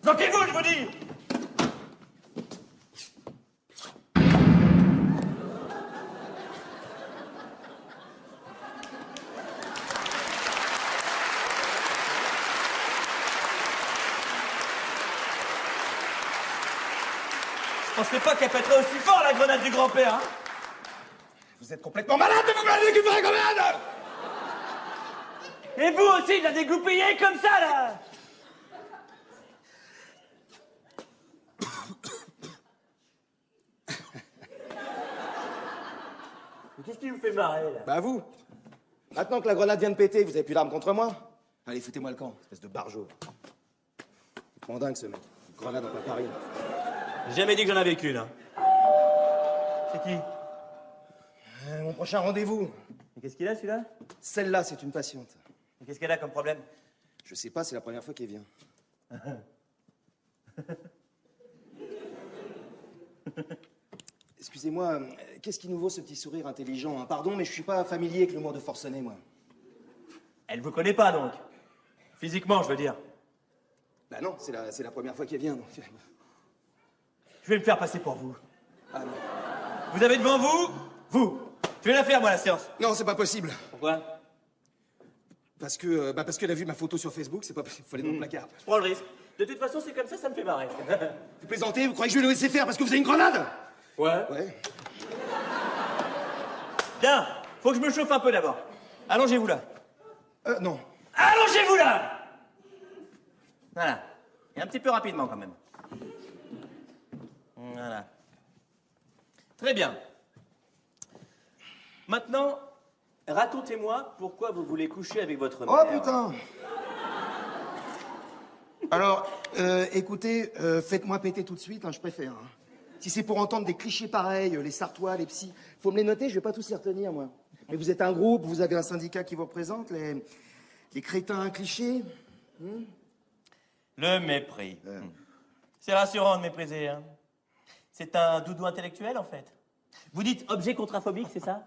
Speaker 7: Planquez-vous, je vous dis. Je pensais pas qu'elle pèterait aussi fort, la grenade du grand-père, hein.
Speaker 6: Vous êtes complètement malade de vous me la découper comme grenade!
Speaker 7: Et vous aussi, de la dégoupiller comme ça, là. Mais qu'est-ce qui vous fait marrer, là?
Speaker 6: Bah vous. Maintenant que la grenade vient de péter, vous avez plus d'armes contre moi? Allez, foutez-moi le camp, espèce de barjot. C'est dingue, ce mec. Une grenade en plein Paris.
Speaker 7: J'ai jamais dit que j'en avais qu'une, hein. C'est qui?
Speaker 6: Mon prochain rendez-vous.
Speaker 7: Et qu'est-ce qu'il a, celui-là?
Speaker 6: Celle-là, c'est une patiente.
Speaker 7: Et qu'est-ce qu'elle a comme problème?
Speaker 6: Je sais pas, c'est la première fois qu'elle vient. Excusez-moi, qu'est-ce qui nous vaut ce petit sourire intelligent, hein? Pardon, mais je suis pas familier avec le mot de forcené, moi.
Speaker 7: Elle vous connaît pas, donc? Physiquement, je veux dire.
Speaker 6: Bah non, c'est la première fois qu'elle vient, donc...
Speaker 7: Je vais me faire passer pour vous.
Speaker 6: Ah non.
Speaker 7: Vous avez devant vous, vous. Je vais la faire, moi, la séance.
Speaker 6: Non, c'est pas possible.
Speaker 7: Pourquoi?
Speaker 6: Parce qu'elle a vu ma photo sur Facebook, c'est pas possible, faut aller dans le placard.
Speaker 7: Je prends le risque. De toute façon, c'est comme ça me fait marrer.
Speaker 6: Vous plaisantez, vous croyez que je vais le laisser faire parce que vous avez une grenade?
Speaker 7: Ouais.
Speaker 6: Ouais.
Speaker 7: Bien, faut que je me chauffe un peu d'abord. Allongez-vous là.
Speaker 6: Non.
Speaker 7: Allongez-vous là. Voilà. Et un petit peu rapidement quand même. Voilà. Très bien. Maintenant, racontez-moi pourquoi vous voulez coucher avec votre mère.
Speaker 6: Oh putain! Alors, écoutez, faites-moi péter tout de suite, hein, je préfère. Hein. Si c'est pour entendre des clichés pareils, les Sartois, les psys, faut me les noter, je vais pas tous les retenir, moi. Mais vous êtes un groupe, vous avez un syndicat qui vous représente, les crétins clichés.
Speaker 7: Le mépris. C'est rassurant de mépriser, hein. C'est un doudou intellectuel, en fait. Vous dites objet contraphobique, c'est ça?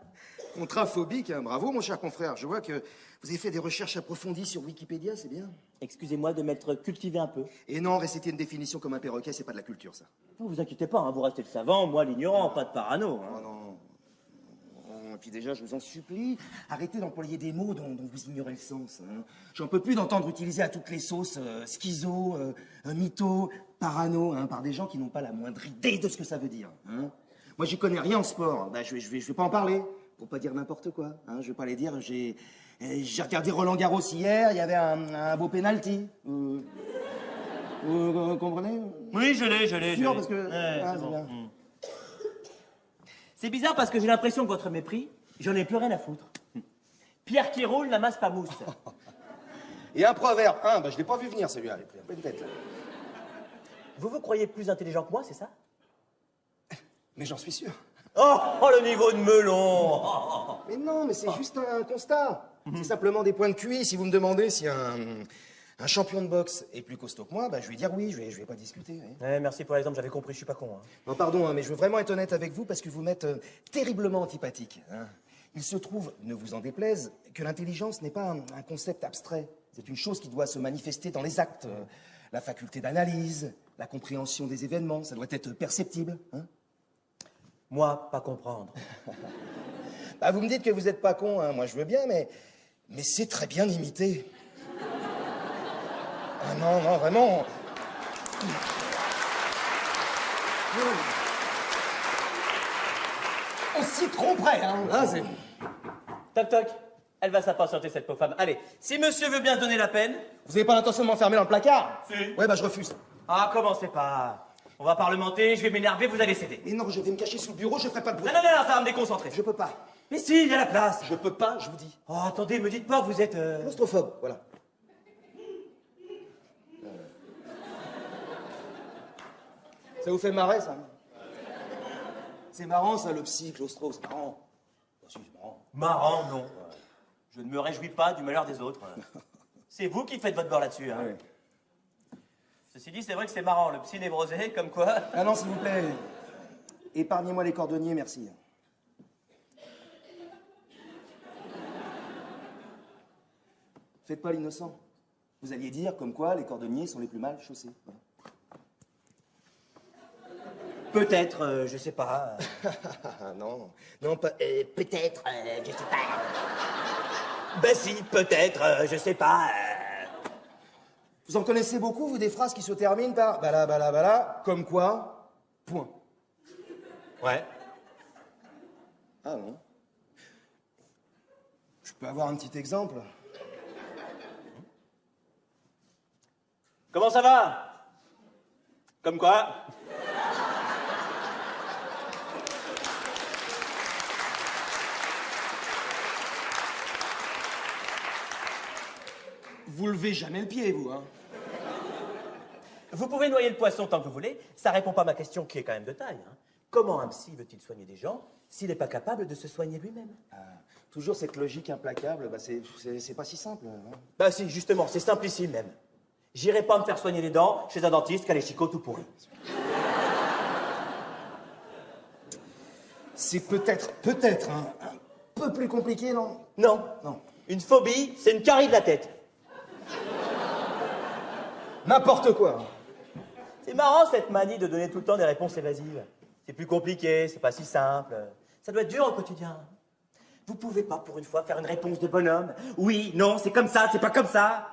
Speaker 6: Contraphobique, hein, bravo, mon cher confrère. Je vois que vous avez fait des recherches approfondies sur Wikipédia, c'est bien.
Speaker 7: Excusez-moi de m'être cultivé un peu.
Speaker 6: Et non, réciter une définition comme un perroquet, c'est pas de la culture, ça.
Speaker 7: Ne vous inquiétez pas, hein, vous restez le savant, moi l'ignorant, pas de parano. Hein.
Speaker 6: Oh non. Et puis déjà, je vous en supplie, arrêtez d'employer des mots dont vous ignorez le sens. Hein. J'en peux plus d'entendre utiliser à toutes les sauces schizo, mytho, parano, hein, par des gens qui n'ont pas la moindre idée de ce que ça veut dire. Hein. Moi, j'y connais rien en sport. Bah, je vais pas en parler, pour pas dire n'importe quoi. Hein. Je vais pas aller dire, j'ai regardé Roland Garros hier, il y avait un beau penalty. Vous comprenez?
Speaker 7: Oui, je l'ai.
Speaker 6: Sûr, parce que...
Speaker 7: Ouais,
Speaker 6: ah,
Speaker 7: c'est
Speaker 6: c'est
Speaker 7: bon.
Speaker 6: bien.
Speaker 7: C'est bizarre parce que j'ai l'impression que votre mépris, j'en ai plus rien à foutre. Pierre qui roule n'amasse pas mousse.
Speaker 6: Et un proverbe, bah, je l'ai pas vu venir celui-là, il a pris un peu de tête. Là.
Speaker 7: Vous croyez plus intelligent que moi, c'est ça?
Speaker 6: Mais j'en suis sûr.
Speaker 7: Oh, le niveau de melon. Oh.
Speaker 6: Mais non, mais c'est juste un constat. C'est simplement des points de QI. Si vous me demandez si un champion de boxe est plus costaud que moi, bah, je vais dire oui, je vais pas discuter. Oui.
Speaker 7: Ouais, merci pour l'exemple, j'avais compris, je suis pas con. Hein.
Speaker 6: Non, pardon, hein, mais je veux vraiment être honnête avec vous parce que vous m'êtes terriblement antipathique. Hein. Il se trouve, ne vous en déplaise, que l'intelligence n'est pas un concept abstrait. C'est une chose qui doit se manifester dans les actes. La faculté d'analyse, la compréhension des événements, ça doit être perceptible. Hein.
Speaker 7: Moi, pas comprendre.
Speaker 6: Bah, vous me dites que vous n'êtes pas con, hein. Moi je veux bien, mais c'est très bien imité. Ah non, vraiment. On s'y tromperait, hein. Ah, c'est...
Speaker 7: Toc toc, elle va s'impatienter cette pauvre femme. Allez, si monsieur veut bien se donner la peine...
Speaker 6: Vous n'avez pas l'intention de m'enfermer dans le placard?
Speaker 7: Si.
Speaker 6: Ouais, bah je refuse.
Speaker 7: Ah, commencez pas. On va parlementer, je vais m'énerver, vous allez céder.
Speaker 6: Mais non, je vais me cacher sous le bureau, je ferai pas de bruit.
Speaker 7: Non, ça va me déconcentrer.
Speaker 6: Je peux pas.
Speaker 7: Mais si, il y a la place.
Speaker 6: Je peux pas, je vous dis.
Speaker 7: Oh, attendez, me dites pas que vous êtes...
Speaker 6: Claustrophobe, voilà. Ça vous fait marrer, ça? C'est marrant, ça, le psy, claustro, c'est marrant. Oh, si, c'est marrant.
Speaker 7: Marrant, non. Je ne me réjouis pas du malheur des autres. C'est vous qui faites votre bord là-dessus. Hein.
Speaker 6: Ouais.
Speaker 7: Ceci dit, c'est vrai que c'est marrant, le psy névrosé, comme quoi...
Speaker 6: Ah non, s'il vous plaît, épargnez-moi les cordonniers, merci. Faites pas l'innocent. Vous alliez dire comme quoi les cordonniers sont les plus mal chaussés. Voilà.
Speaker 7: Peut-être, je sais pas.
Speaker 6: Non, peut-être, je sais pas.
Speaker 7: Ben si, peut-être, je sais pas.
Speaker 6: Vous en connaissez beaucoup, vous, des phrases qui se terminent par bala, bala, bala, comme quoi, point.
Speaker 7: Ouais.
Speaker 6: Ah non. Je peux avoir un petit exemple?
Speaker 7: Comment ça va? Comme quoi?
Speaker 6: Vous levez jamais le pied, vous, hein?
Speaker 7: Vous pouvez noyer le poisson tant que vous voulez, ça répond pas à ma question qui est quand même de taille. Hein. Comment un psy veut-il soigner des gens s'il n'est pas capable de se soigner lui-même?
Speaker 6: Toujours cette logique implacable, bah c'est pas si simple. Hein.
Speaker 7: Bah si, justement, c'est simplissime même. J'irai pas me faire soigner les dents chez un dentiste qui a les chicots tout pourris.
Speaker 6: C'est peut-être un peu plus compliqué, non?
Speaker 7: Non.
Speaker 6: Non.
Speaker 7: Une phobie, c'est une carie de la tête.
Speaker 6: N'importe quoi.
Speaker 7: C'est marrant cette manie de donner tout le temps des réponses évasives. C'est plus compliqué, c'est pas si simple. Ça doit être dur au quotidien. Vous pouvez pas pour une fois faire une réponse de bonhomme? Oui, non, c'est comme ça, c'est pas comme ça.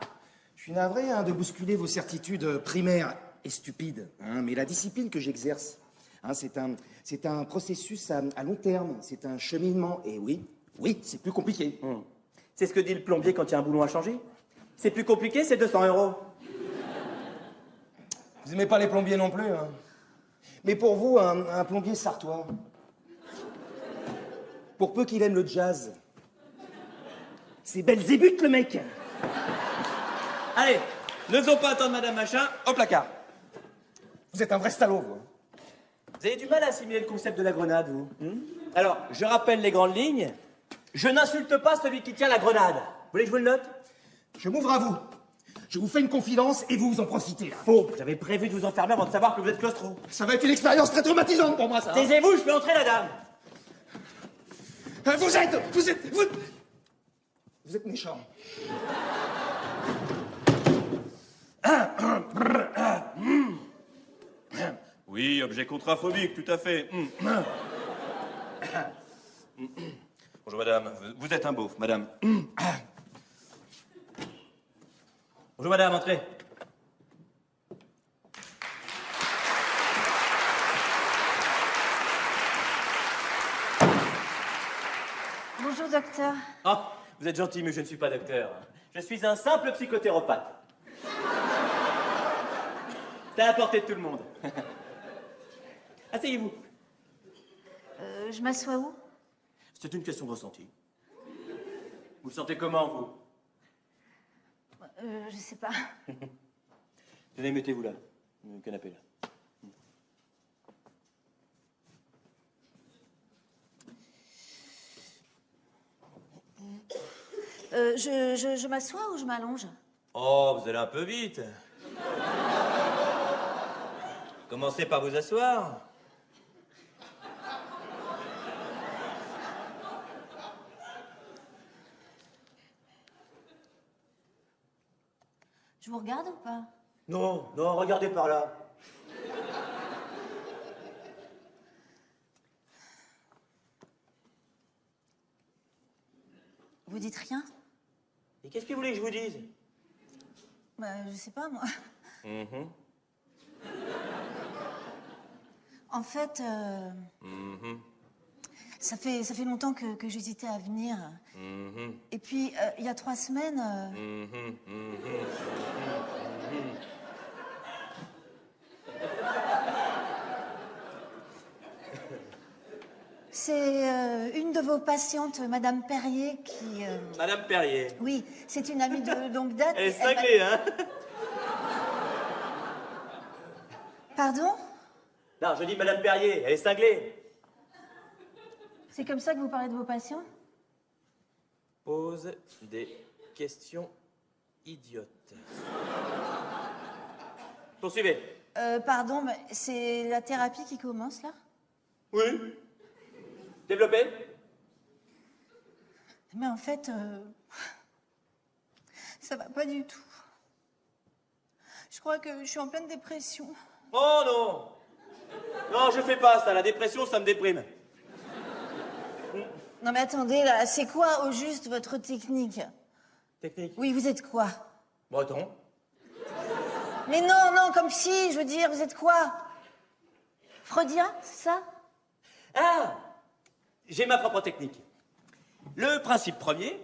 Speaker 6: Je suis navré hein, de bousculer vos certitudes primaires et stupides, hein, mais la discipline que j'exerce, hein, c'est un processus à long terme, c'est un cheminement, et oui, c'est plus compliqué.
Speaker 7: C'est ce que dit le plombier quand il y a un boulon à changer. C'est plus compliqué, c'est 200 €.
Speaker 6: Vous aimez pas les plombiers non plus, hein. Mais pour vous, un plombier sartois, pour peu qu'il aime le jazz, c'est Belzébuth, le mec.
Speaker 7: Allez, ne faisons pas attendre Madame Machin, au placard.
Speaker 6: Vous êtes un vrai salaud, vous.
Speaker 7: Vous avez du mal à assimiler le concept de la grenade, vous? Alors, je rappelle les grandes lignes. Je n'insulte pas celui qui tient la grenade. Vous voulez que je vous le note?
Speaker 6: Je m'ouvre à vous. Je vous fais une confidence et vous en profitez, là.
Speaker 7: Faux. J'avais prévu de vous enfermer avant de savoir que vous êtes claustro.
Speaker 6: Ça va être une expérience très traumatisante pour moi, ça.
Speaker 7: Taisez-vous, je fais entrer la dame.
Speaker 6: Vous êtes méchant.
Speaker 10: Oui, objet contraphobique, tout à fait. Bonjour, madame. Vous êtes un beauf, madame.
Speaker 7: Bonjour madame, entrez.
Speaker 11: Bonjour, docteur.
Speaker 7: Ah, vous êtes gentil, mais je ne suis pas docteur. Je suis un simple psychothérapeute. C'est à la portée de tout le monde. Asseyez-vous.
Speaker 11: Je m'assois où?
Speaker 7: C'est une question de ressenti. Vous le sentez comment, vous?
Speaker 11: Je sais pas.
Speaker 7: Tenez, mettez-vous là, le canapé là.
Speaker 11: Je m'assois ou je m'allonge?
Speaker 7: Oh, vous allez un peu vite. Commencez par vous asseoir.
Speaker 11: Je vous regarde ou pas?
Speaker 7: Non, non, regardez par là.
Speaker 11: Vous dites rien?
Speaker 7: Et qu'est-ce que vous voulez que je vous dise?
Speaker 11: Bah, je sais pas, moi. En fait, ça fait longtemps que j'hésitais à venir. Et puis, il y a 3 semaines... C'est une de vos patientes, Madame Perrier, qui...
Speaker 7: Madame Perrier.
Speaker 11: Oui, c'est une amie de longue date.
Speaker 7: Elle est cinglée, hein?
Speaker 11: Pardon?
Speaker 7: Non, je dis Madame Perrier, elle est cinglée.
Speaker 11: C'est comme ça que vous parlez de vos patients?
Speaker 7: Pose des questions idiotes. Poursuivez.
Speaker 11: Pardon, mais c'est la thérapie qui commence, là?
Speaker 7: Oui. Développez.
Speaker 11: Mais en fait, ça va pas du tout. Je crois que je suis en pleine dépression.
Speaker 7: Oh non! Non, je fais pas ça. La dépression, ça me déprime.
Speaker 11: Non mais attendez, là, c'est quoi au juste votre technique?
Speaker 7: Technique?
Speaker 11: Oui, vous êtes quoi?
Speaker 7: Breton.
Speaker 11: Mais non, non, comme si, je veux dire, vous êtes quoi? Freudien, c'est ça?
Speaker 7: Ah! J'ai ma propre technique. Le principe premier,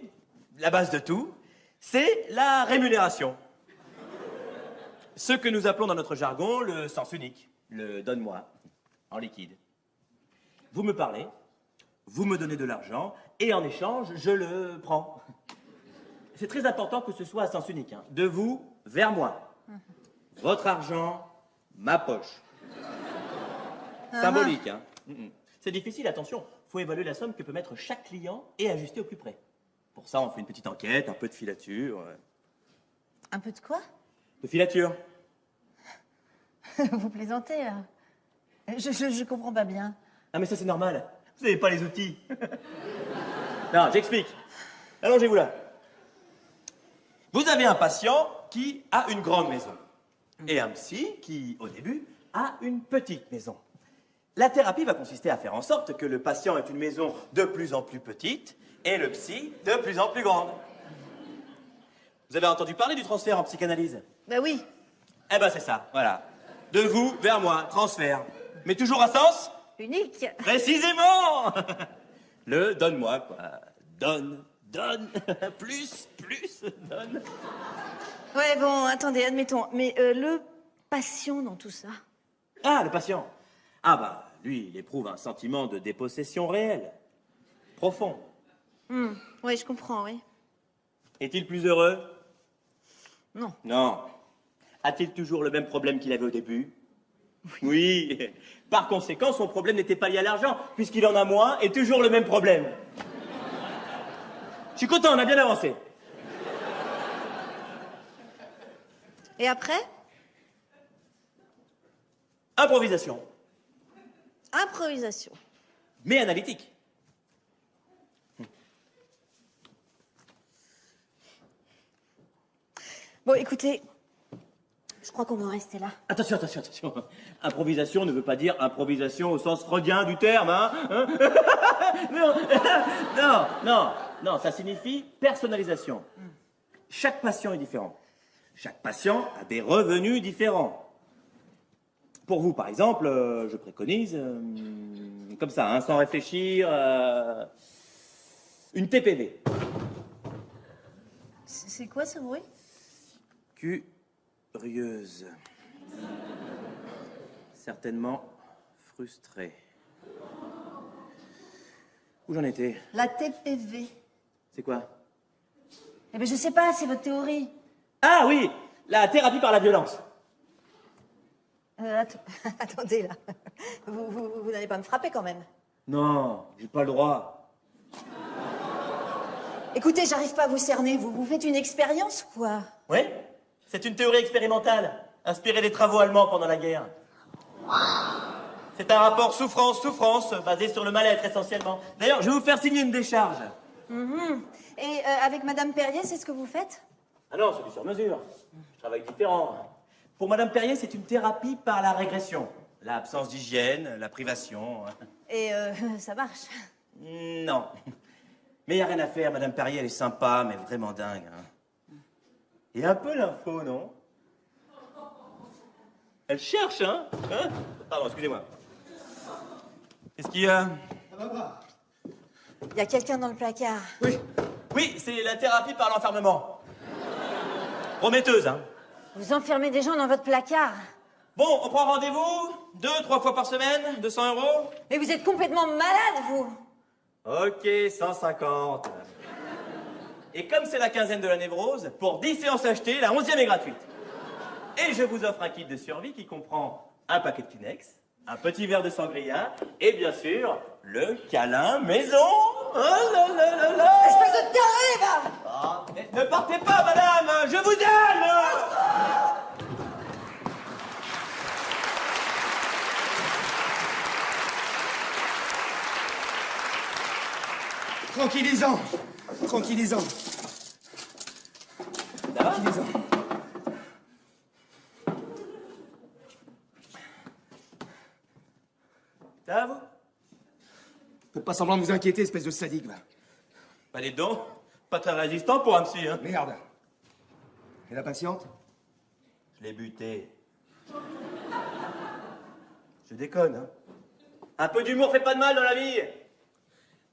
Speaker 7: la base de tout, c'est la rémunération. Ce que nous appelons dans notre jargon le sens unique, le donne-moi, en liquide. Vous me parlez, vous me donnez de l'argent, et en échange, je le prends. C'est très important que ce soit à sens unique, hein. De vous vers moi. Votre argent, ma poche. Symbolique, hein. C'est difficile, attention. Faut évaluer la somme que peut mettre chaque client et ajuster au plus près. Pour ça, on fait une petite enquête, un peu de filature.
Speaker 11: Un peu de quoi?
Speaker 7: De filature.
Speaker 11: Vous plaisantez, là. Je comprends pas bien.
Speaker 7: Ah, mais ça, c'est normal. Vous n'avez pas les outils. Non, j'explique. Allongez-vous là. Vous avez un patient qui a une grande maison. Et un psy qui, au début, a une petite maison. La thérapie va consister à faire en sorte que le patient ait une maison de plus en plus petite et le psy de plus en plus grande. Vous avez entendu parler du transfert en psychanalyse?
Speaker 11: Ben oui.
Speaker 7: Eh ben c'est ça, voilà. De vous vers moi, transfert. Mais toujours à sens
Speaker 11: unique.
Speaker 7: Précisément. Le donne-moi, quoi. Donne, plus, donne.
Speaker 11: Ouais, bon, attendez, admettons. Mais passion dans tout ça?
Speaker 7: Ah, le patient. Ah bah, lui, il éprouve un sentiment de dépossession réel. Profond.
Speaker 11: Oui, je comprends, oui.
Speaker 7: Est-il plus heureux?
Speaker 11: Non.
Speaker 7: Non. A-t-il toujours le même problème qu'il avait au début? Oui. Par conséquent, son problème n'était pas lié à l'argent, puisqu'il en a moins et toujours le même problème. Je suis content, on a bien avancé.
Speaker 11: Et après?
Speaker 7: Improvisation.
Speaker 11: Improvisation.
Speaker 7: Mais analytique.
Speaker 11: Bon, écoutez, je crois qu'on va en rester là.
Speaker 7: Attention. Improvisation ne veut pas dire improvisation au sens freudien du terme, hein, non, ça signifie personnalisation. Chaque patient est différent. Chaque patient a des revenus différents. Pour vous, par exemple, je préconise, comme ça, hein, sans réfléchir, une TPV.
Speaker 11: C'est quoi ce bruit?
Speaker 7: Curieuse. Certainement frustrée. Où j'en étais?
Speaker 11: La TPV.
Speaker 7: C'est quoi?
Speaker 11: Eh ben, je sais pas, c'est votre théorie.
Speaker 7: Ah oui, la thérapie par la violence.
Speaker 11: Attendez, là. Vous n'allez pas me frapper, quand même.
Speaker 7: Non, j'ai pas le droit.
Speaker 11: Écoutez, j'arrive pas à vous cerner. Vous faites une expérience ou quoi?
Speaker 7: Oui, c'est une théorie expérimentale, inspirée des travaux allemands pendant la guerre. C'est un rapport souffrance-souffrance, basé sur le mal-être essentiellement. D'ailleurs, je vais vous faire signer une décharge.
Speaker 11: Et avec Madame Perrier, c'est ce que vous faites?
Speaker 7: Ah non, c'est du sur-mesure. Je travaille différent. Pour Madame Perrier, c'est une thérapie par la régression. L'absence d'hygiène, la privation.
Speaker 11: Et ça marche?
Speaker 7: Non. Mais il n'y a rien à faire, Madame Perrier, elle est sympa, mais vraiment dingue. Et un peu l'info, non? Elle cherche, hein? Pardon, excusez-moi. Qu'est-ce qu'il y a?
Speaker 11: Il y a quelqu'un dans le placard.
Speaker 7: Oui, c'est la thérapie par l'enfermement. Prometteuse, hein?
Speaker 11: Vous enfermez des gens dans votre placard.
Speaker 7: Bon, on prend rendez-vous 2-3 fois par semaine, 200 €.
Speaker 11: Mais vous êtes complètement malade, vous.
Speaker 7: Ok, 150. Et comme c'est la quinzaine de la névrose, pour 10 séances achetées, la 11e est gratuite. Et je vous offre un kit de survie qui comprend un paquet de Kleenex, un petit verre de sangria, et bien sûr, le câlin maison. Oh là là là là!
Speaker 11: Espèce de taré, va!
Speaker 7: Ah, mais ne partez pas, madame! Je vous aime!
Speaker 6: Tranquillisant.
Speaker 7: Ça va, vous?
Speaker 6: Faites pas semblant de vous inquiéter, espèce de sadique, va.
Speaker 7: Bah, les dents, pas très résistant pour un psy, hein.
Speaker 6: Merde. Et la patiente?
Speaker 7: Je l'ai buté. Je déconne, hein. Un peu d'humour fait pas de mal dans la vie.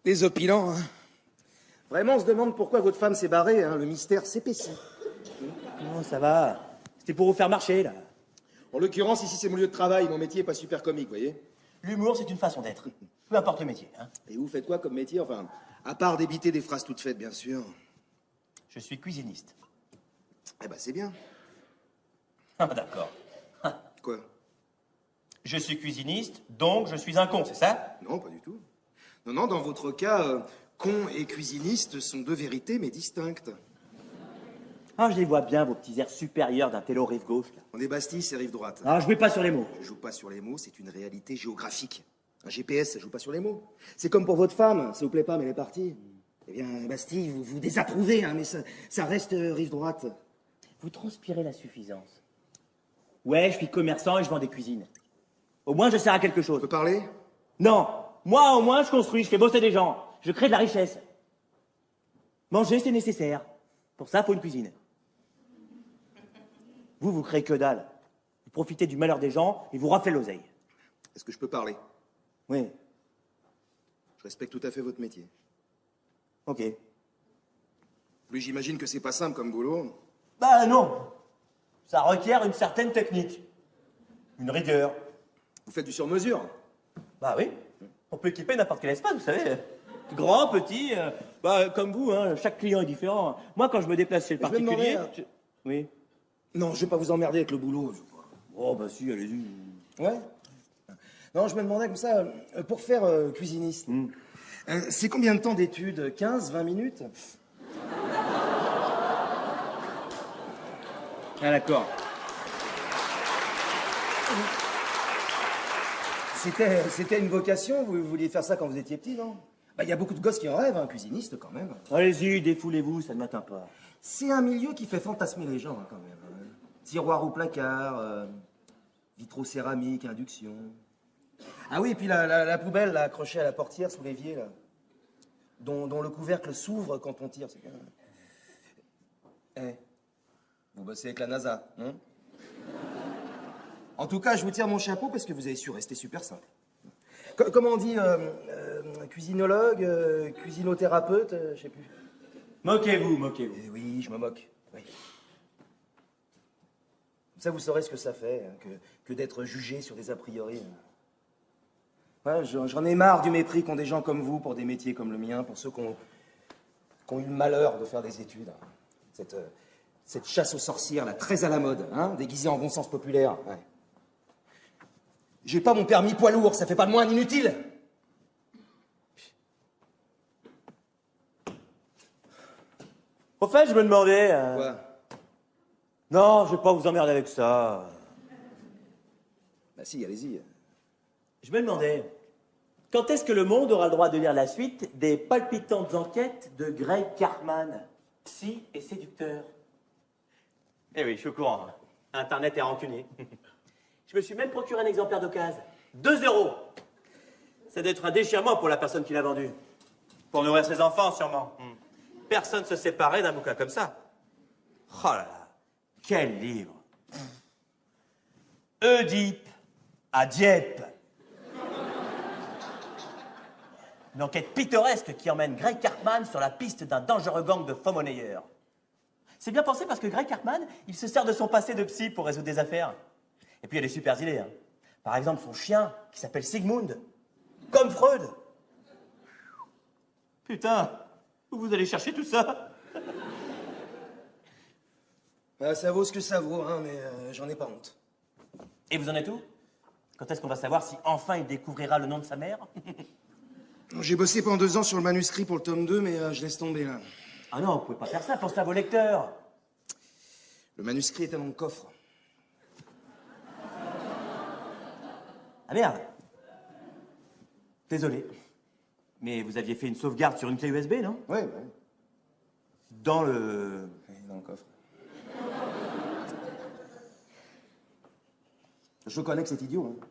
Speaker 6: Désopilant, hein. Vraiment, on se demande pourquoi votre femme s'est barrée, hein. Le mystère s'épaissit.
Speaker 7: Non, ça va. C'était pour vous faire marcher, là.
Speaker 6: En l'occurrence, ici, c'est mon lieu de travail. Mon métier est pas super comique, vous voyez.
Speaker 7: L'humour, c'est une façon d'être. Peu importe le métier, hein.
Speaker 6: Et vous faites quoi comme métier? Enfin, à part débiter des phrases toutes faites, bien sûr.
Speaker 7: Je suis cuisiniste.
Speaker 6: Eh ben, c'est bien.
Speaker 7: Ah, d'accord.
Speaker 6: Quoi?
Speaker 7: Je suis cuisiniste, donc je suis un con, c'est ça?
Speaker 6: Non, pas du tout. Non, dans votre cas, con et cuisiniste sont deux vérités, mais distinctes.
Speaker 7: Ah, je les vois bien, vos petits airs supérieurs d'un télo rive gauche, là.
Speaker 6: On est Bastille, c'est rive droite.
Speaker 7: Ah, jouez pas sur les mots.
Speaker 6: Je joue pas sur les mots, c'est une réalité géographique. Un GPS, ça joue pas sur les mots. C'est comme pour votre femme, ça vous plaît pas, mais elle est partie. Eh bien, Bastille, vous désapprouvez, hein, mais ça reste rive droite.
Speaker 7: Vous transpirez la suffisance. Ouais, je suis commerçant et je vends des cuisines. Au moins, je sers à quelque chose.
Speaker 6: On peut parler?
Speaker 7: Non. Moi, au moins, je construis, je fais bosser des gens. Je crée de la richesse. Manger, c'est nécessaire. Pour ça, il faut une cuisine. Vous créez que dalle. Vous profitez du malheur des gens et vous raflez l'oseille.
Speaker 6: Est-ce que je peux parler?
Speaker 7: Oui.
Speaker 6: Je respecte tout à fait votre métier.
Speaker 7: Ok.
Speaker 6: Plus j'imagine que c'est pas simple comme boulot.
Speaker 7: Bah non. Ça requiert une certaine technique. Une rigueur.
Speaker 6: Vous faites du sur-mesure.
Speaker 7: Bah oui. On peut équiper n'importe quel espace, vous savez. Grand, petit, bah, comme vous, hein, chaque client est différent. Moi, quand je me déplace chez le
Speaker 6: Je vais
Speaker 7: particulier...
Speaker 6: demander,
Speaker 7: Oui.
Speaker 6: Non, je vais pas vous emmerder avec le boulot.
Speaker 7: Oh, bah si, allez-y.
Speaker 6: Ouais. Non, je me demandais comme ça, pour faire cuisiniste, c'est combien de temps d'études? 15, 20 minutes?
Speaker 7: Ah, d'accord.
Speaker 6: C'était une vocation? Vous vouliez faire ça quand vous étiez petit, non? Bah, il y a beaucoup de gosses qui en rêvent, hein, cuisiniste, quand même.
Speaker 7: Allez-y, défoulez-vous, ça ne m'atteint pas.
Speaker 6: C'est un milieu qui fait fantasmer les gens, hein, quand même. Hein. Tiroir au placard, vitraux céramiques, induction. Ah oui, et puis la poubelle, là, accrochée à la portière sous l'évier, là. Dont le couvercle s'ouvre quand on tire. C'est bien. Eh, vous bossez avec la NASA, hein? En tout cas, je vous tire mon chapeau parce que vous avez su rester super simple. Comment on dit cuisinologue, cuisinothérapeute, je sais plus.
Speaker 7: Moquez-vous, moquez-vous.
Speaker 6: Eh oui, je me moque. Oui. Ça, vous saurez ce que ça fait, hein, que d'être jugé sur des a priori. Ouais, j'en ai marre du mépris qu'ont des gens comme vous pour des métiers comme le mien, pour ceux qui ont eu le malheur de faire des études. Cette chasse aux sorcières, là, très à la mode, hein, déguisée en bon sens populaire. Ouais. J'ai pas mon permis poids lourd, ça fait pas de moi un inutile.
Speaker 7: Au fait, je me demandais...
Speaker 6: Quoi?
Speaker 7: Non, je vais pas vous emmerder avec ça.
Speaker 6: Bah si, allez-y.
Speaker 7: Je me demandais, quand est-ce que le monde aura le droit de lire la suite des palpitantes enquêtes de Greg Carman, psy et séducteur? Eh oui, je suis au courant. Internet est rancunier. Je me suis même procuré un exemplaire d'occasion. 2 €. Ça doit être un déchirement pour la personne qui l'a vendu. Pour nourrir ses enfants, sûrement. Personne ne se séparait d'un bouquin comme ça. Oh là là, quel livre. Oedipe à Dieppe. Une enquête pittoresque qui emmène Greg Cartman sur la piste d'un dangereux gang de faux monnayeurs. C'est bien pensé parce que Greg Cartman, il se sert de son passé de psy pour résoudre des affaires. Et puis il y a des super idées. Hein. Par exemple, son chien, qui s'appelle Sigmund. Comme Freud. Putain, où vous allez chercher tout ça?
Speaker 6: Ça vaut ce que ça vaut, hein, mais j'en ai pas honte.
Speaker 7: Et vous en êtes où? Quand est-ce qu'on va savoir si enfin il découvrira le nom de sa mère?
Speaker 6: J'ai bossé pendant 2 ans sur le manuscrit pour le tome 2, mais je laisse tomber, là.
Speaker 7: Ah non, vous pouvez pas faire ça, pensez à vos lecteurs.
Speaker 6: Le manuscrit est dans mon coffre.
Speaker 7: Ah merde. Désolé. Mais vous aviez fait une sauvegarde sur une clé USB, non?
Speaker 6: Oui.
Speaker 7: Dans le...
Speaker 6: Oui, dans le coffre. Je connais que c'est idiot, hein.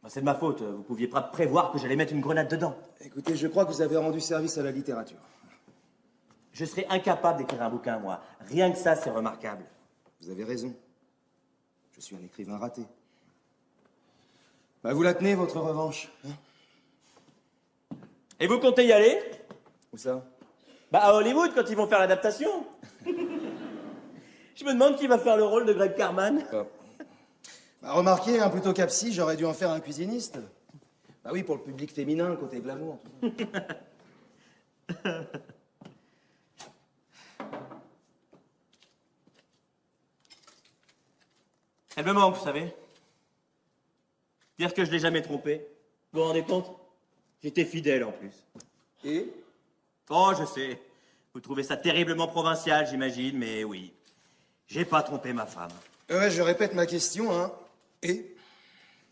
Speaker 7: C'est de ma faute, vous pouviez pas prévoir que j'allais mettre une grenade dedans.
Speaker 6: Écoutez, je crois que vous avez rendu service à la littérature.
Speaker 7: Je serais incapable d'écrire un bouquin, moi. Rien que ça, c'est remarquable.
Speaker 6: Vous avez raison. Je suis un écrivain raté. Bah, vous la tenez, votre revanche, hein?
Speaker 7: Et vous comptez y aller?
Speaker 6: Où ça?
Speaker 7: Bah, à Hollywood, quand ils vont faire l'adaptation. Je me demande qui va faire le rôle de Greg Carman.
Speaker 6: Bah, remarquez, hein, plutôt qu'à psy, j'aurais dû en faire un cuisiniste. Bah oui, pour le public féminin, le côté glamour.
Speaker 7: Elle me manque, vous savez. Dire que je l'ai jamais trompée. Vous vous rendez compte? J'étais fidèle, en plus.
Speaker 6: Et?
Speaker 7: Oh, je sais. Vous trouvez ça terriblement provincial, j'imagine, mais oui. J'ai pas trompé ma femme.
Speaker 6: Ouais, je répète ma question, hein. Et?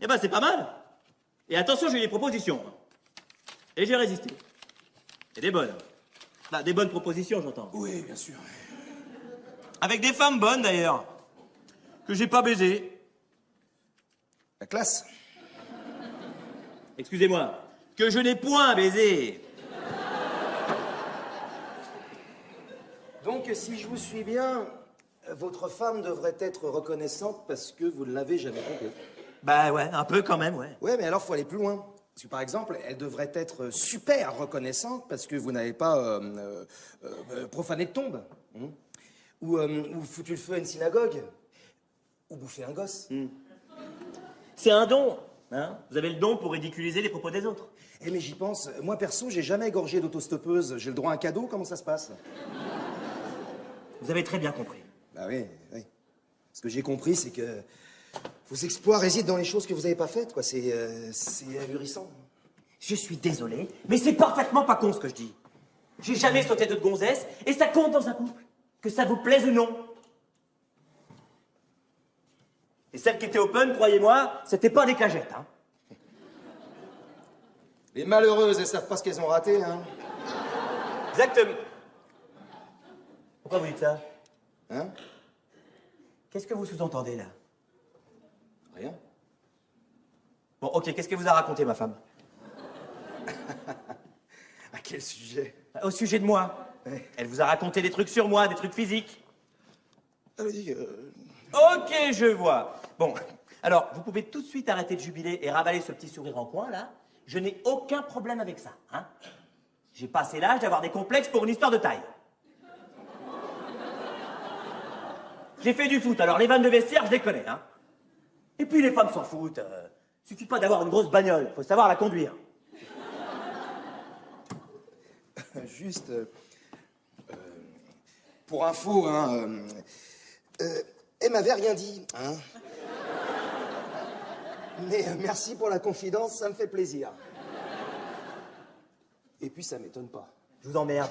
Speaker 7: Eh ben, c'est pas mal. Et attention, j'ai eu des propositions. Et j'ai résisté. Et des bonnes. Bah, des bonnes propositions, j'entends.
Speaker 6: Oui, bien sûr.
Speaker 7: Avec des femmes bonnes, d'ailleurs. Que j'ai pas baisées.
Speaker 6: La classe.
Speaker 7: Excusez-moi. Que je n'ai point baisé.
Speaker 6: Donc, si je vous suis bien, votre femme devrait être reconnaissante parce que vous ne l'avez jamais trompée.
Speaker 7: Bah ouais, un peu quand même, ouais.
Speaker 6: Ouais, mais alors, faut aller plus loin. Parce que, par exemple, elle devrait être super reconnaissante parce que vous n'avez pas profané de tombe. Ou foutu le feu à une synagogue. Ou bouffé un gosse.
Speaker 7: C'est un don, hein. Vous avez le don pour ridiculiser les propos des autres.
Speaker 6: Eh mais j'y pense, moi perso, j'ai jamais égorgé d'autostoppeuse. J'ai le droit à un cadeau, comment ça se passe?
Speaker 7: Vous avez très bien compris.
Speaker 6: Bah oui, oui. Ce que j'ai compris, c'est que vos exploits résident dans les choses que vous n'avez pas faites, quoi. C'est ahurissant.
Speaker 7: Je suis désolé, mais c'est parfaitement pas con ce que je dis. J'ai jamais sauté de gonzesse, et ça compte dans un couple. Que ça vous plaise ou non. Et celles qui étaient open, croyez-moi, c'était pas des cagettes, hein.
Speaker 6: Les malheureuses, elles savent pas ce qu'elles ont raté, hein.
Speaker 7: Exactement. Pourquoi vous dites ça?
Speaker 6: Hein?
Speaker 7: Qu'est-ce que vous sous-entendez, là?
Speaker 6: Rien.
Speaker 7: Bon, ok, qu'est-ce qu'elle vous a raconté, ma femme?
Speaker 6: À quel sujet?
Speaker 7: Au sujet de moi.
Speaker 6: Ouais.
Speaker 7: Elle vous a raconté des trucs sur moi, des trucs physiques.
Speaker 6: Elle dit
Speaker 7: Ok, je vois. Bon, alors, vous pouvez tout de suite arrêter de jubiler et ravaler ce petit sourire en coin, là. Je n'ai aucun problème avec ça, hein. J'ai passé l'âge d'avoir des complexes pour une histoire de taille. J'ai fait du foot, alors les vannes de vestiaire, je les connais, hein. Et puis les femmes s'en foutent. Suffit pas d'avoir une grosse bagnole, faut savoir la conduire.
Speaker 6: juste pour info, hein. Elle m'avait rien dit, hein. Mais merci pour la confidence, ça me fait plaisir. Et puis ça m'étonne pas.
Speaker 7: Je vous emmerde.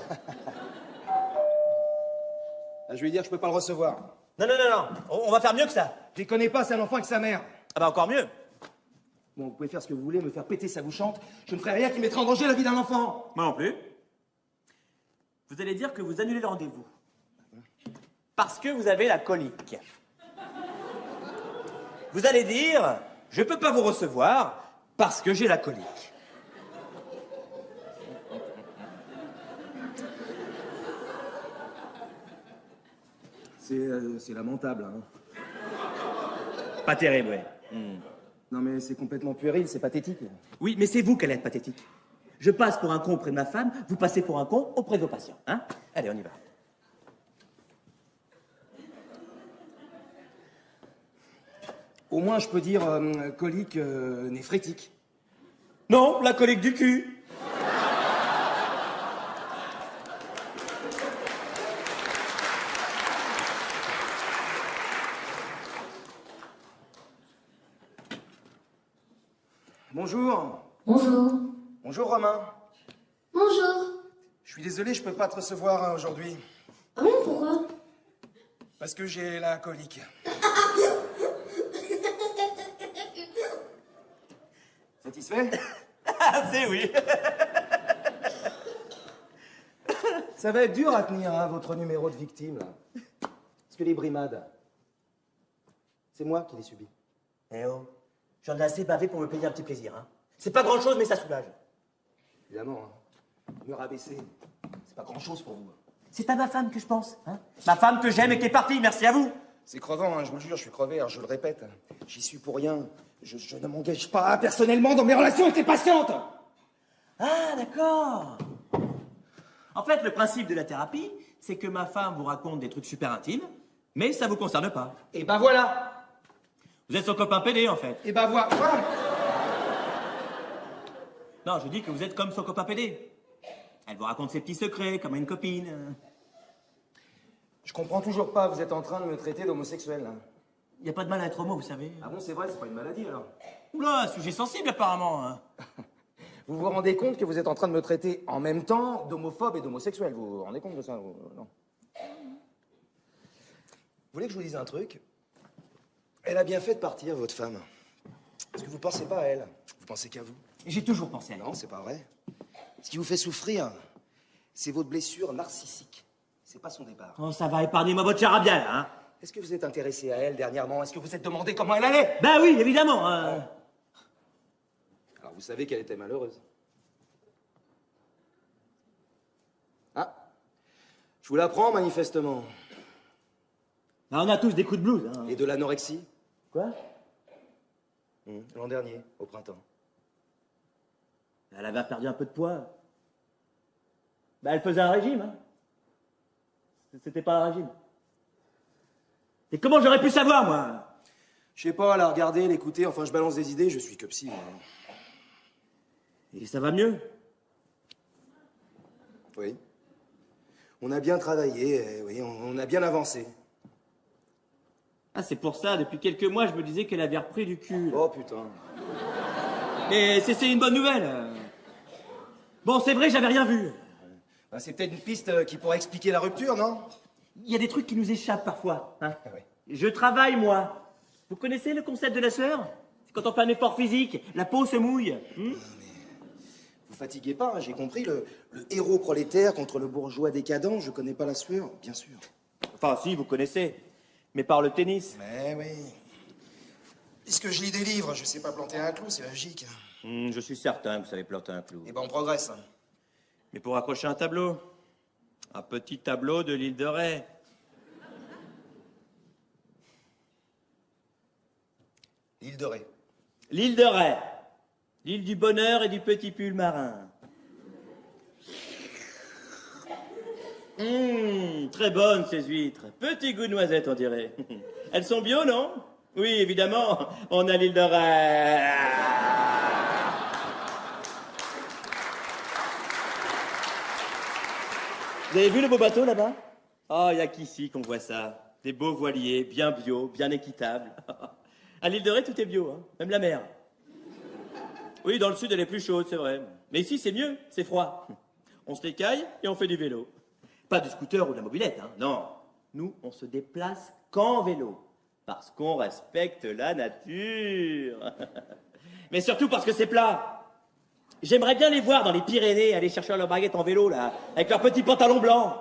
Speaker 6: Je vais lui dire que je peux pas le recevoir.
Speaker 7: Non, non, non, non, on va faire mieux que ça.
Speaker 6: Je les connais pas, c'est un enfant avec sa mère.
Speaker 7: Ah bah encore mieux.
Speaker 6: Bon, vous pouvez faire ce que vous voulez, me faire péter, ça vous chante. Je ne ferai rien qui mettrait en danger la vie d'un enfant.
Speaker 7: Moi non plus. Vous allez dire que vous annulez le rendez-vous. Parce que vous avez la colique. Vous allez dire, je peux pas vous recevoir parce que j'ai la colique.
Speaker 6: C'est lamentable, hein.
Speaker 7: Pas terrible, ouais.
Speaker 6: Non mais c'est complètement puéril, c'est pathétique.
Speaker 7: Oui, mais c'est vous qu'elle est pathétique. Je passe pour un con auprès de ma femme, vous passez pour un con auprès de vos patients, hein? Allez, on y va.
Speaker 6: Au moins, je peux dire colique néphrétique.
Speaker 7: Non, la colique du cul.
Speaker 6: Bonjour.
Speaker 12: Bonjour.
Speaker 6: Bonjour Romain.
Speaker 12: Bonjour.
Speaker 6: Je suis désolé, je peux pas te recevoir hein, aujourd'hui.
Speaker 12: Ah bon, pourquoi?
Speaker 6: Parce que j'ai la colique. Satisfait?
Speaker 7: Ah, c'est oui.
Speaker 6: Ça va être dur à tenir, hein, votre numéro de victime, là. Parce que les brimades, c'est moi qui les subis.
Speaker 7: Eh oh, j'en ai assez bavé pour me payer un petit plaisir, hein. C'est pas grand-chose, mais ça soulage.
Speaker 6: Évidemment, hein. Me rabaisser, c'est pas grand-chose pour vous.
Speaker 7: C'est à ma femme que je pense, hein. Ma femme que j'aime et qui est partie, merci à vous.
Speaker 6: C'est crevant, hein, je vous le jure, je suis crevé, alors je le répète. J'y suis pour rien. Je ne m'engage pas personnellement dans mes relations avec les patientes.
Speaker 7: Ah, d'accord. En fait, le principe de la thérapie, c'est que ma femme vous raconte des trucs super intimes, mais ça vous concerne pas.
Speaker 6: Et ben voilà.
Speaker 7: Vous êtes son copain pédé, en fait.
Speaker 6: Et ben voilà.
Speaker 7: Non, je dis que vous êtes comme son copain pédé. Elle vous raconte ses petits secrets, comme à une copine.
Speaker 6: Je comprends toujours pas, vous êtes en train de me traiter d'homosexuel, là.
Speaker 7: Il n'y a pas de mal à être homo, vous savez.
Speaker 6: Ah bon, c'est vrai, c'est pas une maladie, alors.
Speaker 7: Oula, sujet sensible, apparemment. Hein.
Speaker 6: Vous vous rendez compte que vous êtes en train de me traiter en même temps d'homophobe et d'homosexuel, vous vous rendez compte de ça non. Vous voulez que je vous dise un truc? Elle a bien fait de partir, votre femme. Parce que vous pensez pas à elle, vous pensez qu'à vous.
Speaker 7: J'ai toujours pensé à elle.
Speaker 6: Non, c'est pas vrai. Ce qui vous fait souffrir, c'est votre blessure narcissique. C'est pas son départ.
Speaker 7: Oh, ça va, épargnez-moi votre charabia, là, hein.
Speaker 6: Est-ce que vous êtes intéressé à elle dernièrement? Est-ce que vous vous êtes demandé comment elle allait?
Speaker 7: Ben oui, évidemment.
Speaker 6: Alors vous savez qu'elle était malheureuse. Ah, je vous l'apprends manifestement.
Speaker 7: Ben, on a tous des coups de blues. Hein.
Speaker 6: Et de l'anorexie?
Speaker 7: Quoi?
Speaker 6: L'an dernier, au printemps.
Speaker 7: Elle avait perdu un peu de poids. Ben, elle faisait un régime. Hein. C'était pas un régime. Et comment j'aurais pu savoir, moi?
Speaker 6: Je sais pas, la regarder, l'écouter, enfin je balance des idées, je suis que psy. Moi.
Speaker 7: Et ça va mieux?
Speaker 6: Oui. On a bien travaillé, oui, on a bien avancé.
Speaker 7: Ah, c'est pour ça, depuis quelques mois, je me disais qu'elle avait repris du cul.
Speaker 6: Oh putain.
Speaker 7: Mais c'est une bonne nouvelle. Bon, c'est vrai, j'avais rien vu.
Speaker 6: Ben, c'est peut-être une piste qui pourrait expliquer la rupture, non?
Speaker 7: Il y a des trucs qui nous échappent parfois. Hein.
Speaker 6: Ah ouais.
Speaker 7: Je travaille, moi. Vous connaissez le concept de la sueur? C'est quand on fait un effort physique, la peau se mouille.
Speaker 6: Vous fatiguez pas, hein, j'ai compris, le héros prolétaire contre le bourgeois décadent, je connais pas la sueur, bien sûr.
Speaker 7: Enfin, si, vous connaissez. Mais par le tennis.
Speaker 6: Mais oui. Puisque je lis des livres, je sais pas planter un clou, c'est logique.
Speaker 7: Je suis certain que vous savez planter un clou.
Speaker 6: Eh ben on progresse.
Speaker 7: Mais pour accrocher un tableau. Un petit tableau de l'île de Ré.
Speaker 6: L'île de Ré.
Speaker 7: L'île de Ré. L'île du bonheur et du petit pull marin. Très bonnes ces huîtres. Petit goût de noisette, on dirait. Elles sont bio, non? Oui, évidemment. On a l'île de Ré. Vous avez vu le beau bateau là-bas? Oh, il n'y a qu'ici qu'on voit ça. Des beaux voiliers, bien bio, bien équitables. À l'île de Ré, tout est bio, hein, même la mer. Oui, dans le sud, elle est plus chaude, c'est vrai. Mais ici, c'est mieux, c'est froid. On se l'écaille et on fait du vélo. Pas du scooter ou de la mobilette, hein, non. Nous, on se déplace qu'en vélo. Parce qu'on respecte la nature. Mais surtout parce que c'est plat. J'aimerais bien les voir dans les Pyrénées aller chercher leur baguette en vélo, là, avec leurs petits pantalons blancs.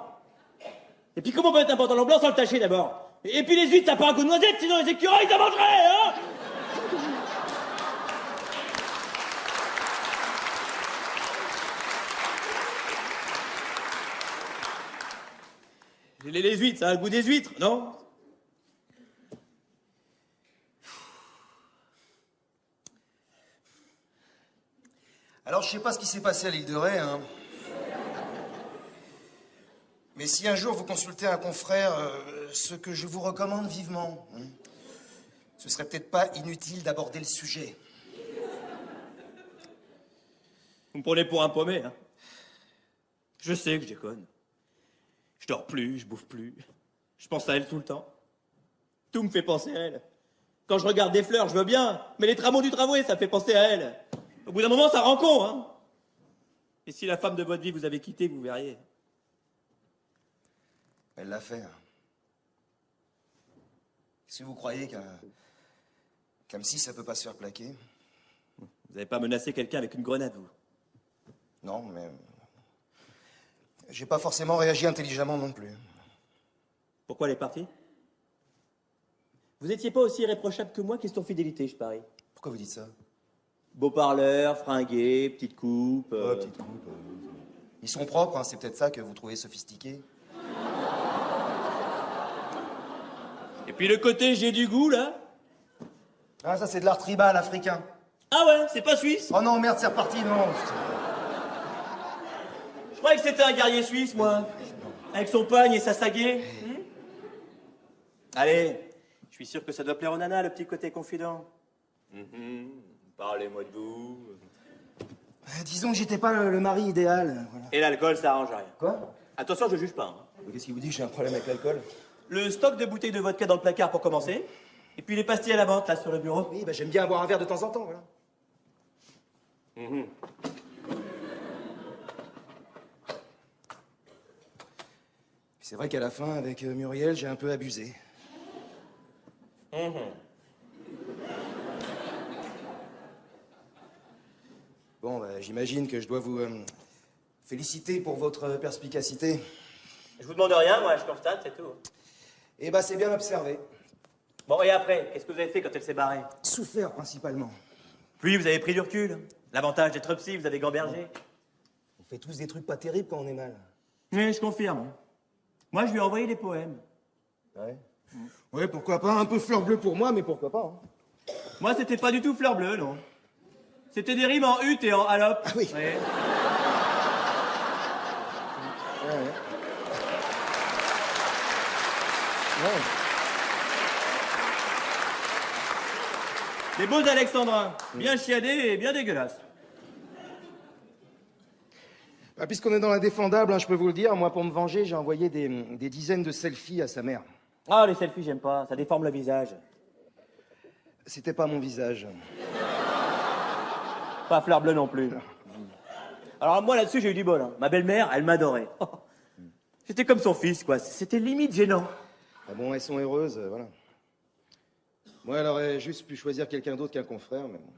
Speaker 7: Et puis comment on peut mettre un pantalon blanc sans le tacher, d'abord? Et puis les huîtres, ça pas un goût de noisette, sinon les écureuils, ça mangerait, hein? Les huîtres, ça a le goût des huîtres, non?
Speaker 6: Alors, je sais pas ce qui s'est passé à l'île de Ré, hein. Mais si un jour vous consultez un confrère, ce que je vous recommande vivement, hein, ce serait peut-être pas inutile d'aborder le sujet.
Speaker 7: Vous me prenez pour un paumé, hein? Je sais que je déconne. Je dors plus, je bouffe plus. Je pense à elle tout le temps. Tout me fait penser à elle. Quand je regarde des fleurs, je veux bien, mais les travaux du tramway, ça me fait penser à elle. Au bout d'un moment, ça rend con, hein? Et si la femme de votre vie vous avait quitté, vous verriez.
Speaker 6: Elle l'a fait. Hein. Est-ce que vous croyez qu'un psy, ça peut pas se faire plaquer?
Speaker 7: Vous n'avez pas menacé quelqu'un avec une grenade, vous?
Speaker 6: Non, mais... j'ai pas forcément réagi intelligemment non plus.
Speaker 7: Pourquoi elle est partie? Vous étiez pas aussi irréprochable que moi, question fidélité, je parie.
Speaker 6: Pourquoi vous dites ça?
Speaker 7: Beau parleur, fringué, petite coupe...
Speaker 6: Ouais, petite coupe. Ils sont propres, hein, c'est peut-être ça que vous trouvez sophistiqué.
Speaker 7: Et puis le côté j'ai du goût, là?
Speaker 6: Ah, ça, c'est de l'art tribal africain.
Speaker 7: Ah ouais, c'est pas suisse?
Speaker 6: Oh non, merde, c'est reparti, non.
Speaker 7: Je croyais que c'était un guerrier suisse, moi. Avec son pagne et sa sagaie. Allez, je suis sûr que ça doit plaire aux nanas, le petit côté confident. Parlez-moi de vous.
Speaker 6: Disons que j'étais pas le mari idéal, voilà.
Speaker 7: Et l'alcool, ça arrange rien.
Speaker 6: Quoi?
Speaker 7: Attention, je juge pas. Hein.
Speaker 6: Qu'est-ce qu'il vous dit que j'ai un problème avec l'alcool?
Speaker 7: Le stock de bouteilles de vodka dans le placard pour commencer. Et puis les pastilles à la vente, là, sur le bureau.
Speaker 6: Oui, bah j'aime bien boire un verre de temps en temps, voilà. C'est vrai qu'à la fin, avec Muriel, j'ai un peu abusé. Bon, bah, j'imagine que je dois vous féliciter pour votre perspicacité.
Speaker 7: Je vous demande rien, moi, je constate, c'est tout.
Speaker 6: Eh bah, c'est bien observé.
Speaker 7: Bon, et après, qu'est-ce que vous avez fait quand elle s'est barrée?
Speaker 6: Souffert, principalement.
Speaker 7: Puis, vous avez pris du recul. L'avantage d'être psy, vous avez gambergé.
Speaker 6: On fait tous des trucs pas terribles quand on est mal.
Speaker 7: Oui, je confirme. Moi, je lui ai envoyé des poèmes.
Speaker 6: Ouais. Ouais, pourquoi pas. Un peu fleur bleue pour moi, mais pourquoi pas. Hein.
Speaker 7: Moi, c'était pas du tout fleur bleue, non. C'était des rimes en hutte et en halope.
Speaker 6: Ah oui.
Speaker 7: Ouais.
Speaker 6: Ouais. Ouais.
Speaker 7: Des beaux alexandrins, bien chiadés et bien dégueulasses.
Speaker 6: Bah, puisqu'on est dans l'indéfendable, hein, je peux vous le dire, moi, pour me venger, j'ai envoyé des dizaines de selfies à sa mère.
Speaker 7: Ah, les selfies, j'aime pas, ça déforme le visage.
Speaker 6: C'était pas mon visage.
Speaker 7: Pas fleur bleue non plus. Alors moi, là-dessus, j'ai eu du bol. Hein. Ma belle-mère, elle m'adorait. J'étais comme son fils, quoi. C'était limite gênant.
Speaker 6: Ah bon, elles sont heureuses, voilà. Moi, elle aurait juste pu choisir quelqu'un d'autre qu'un confrère, mais bon.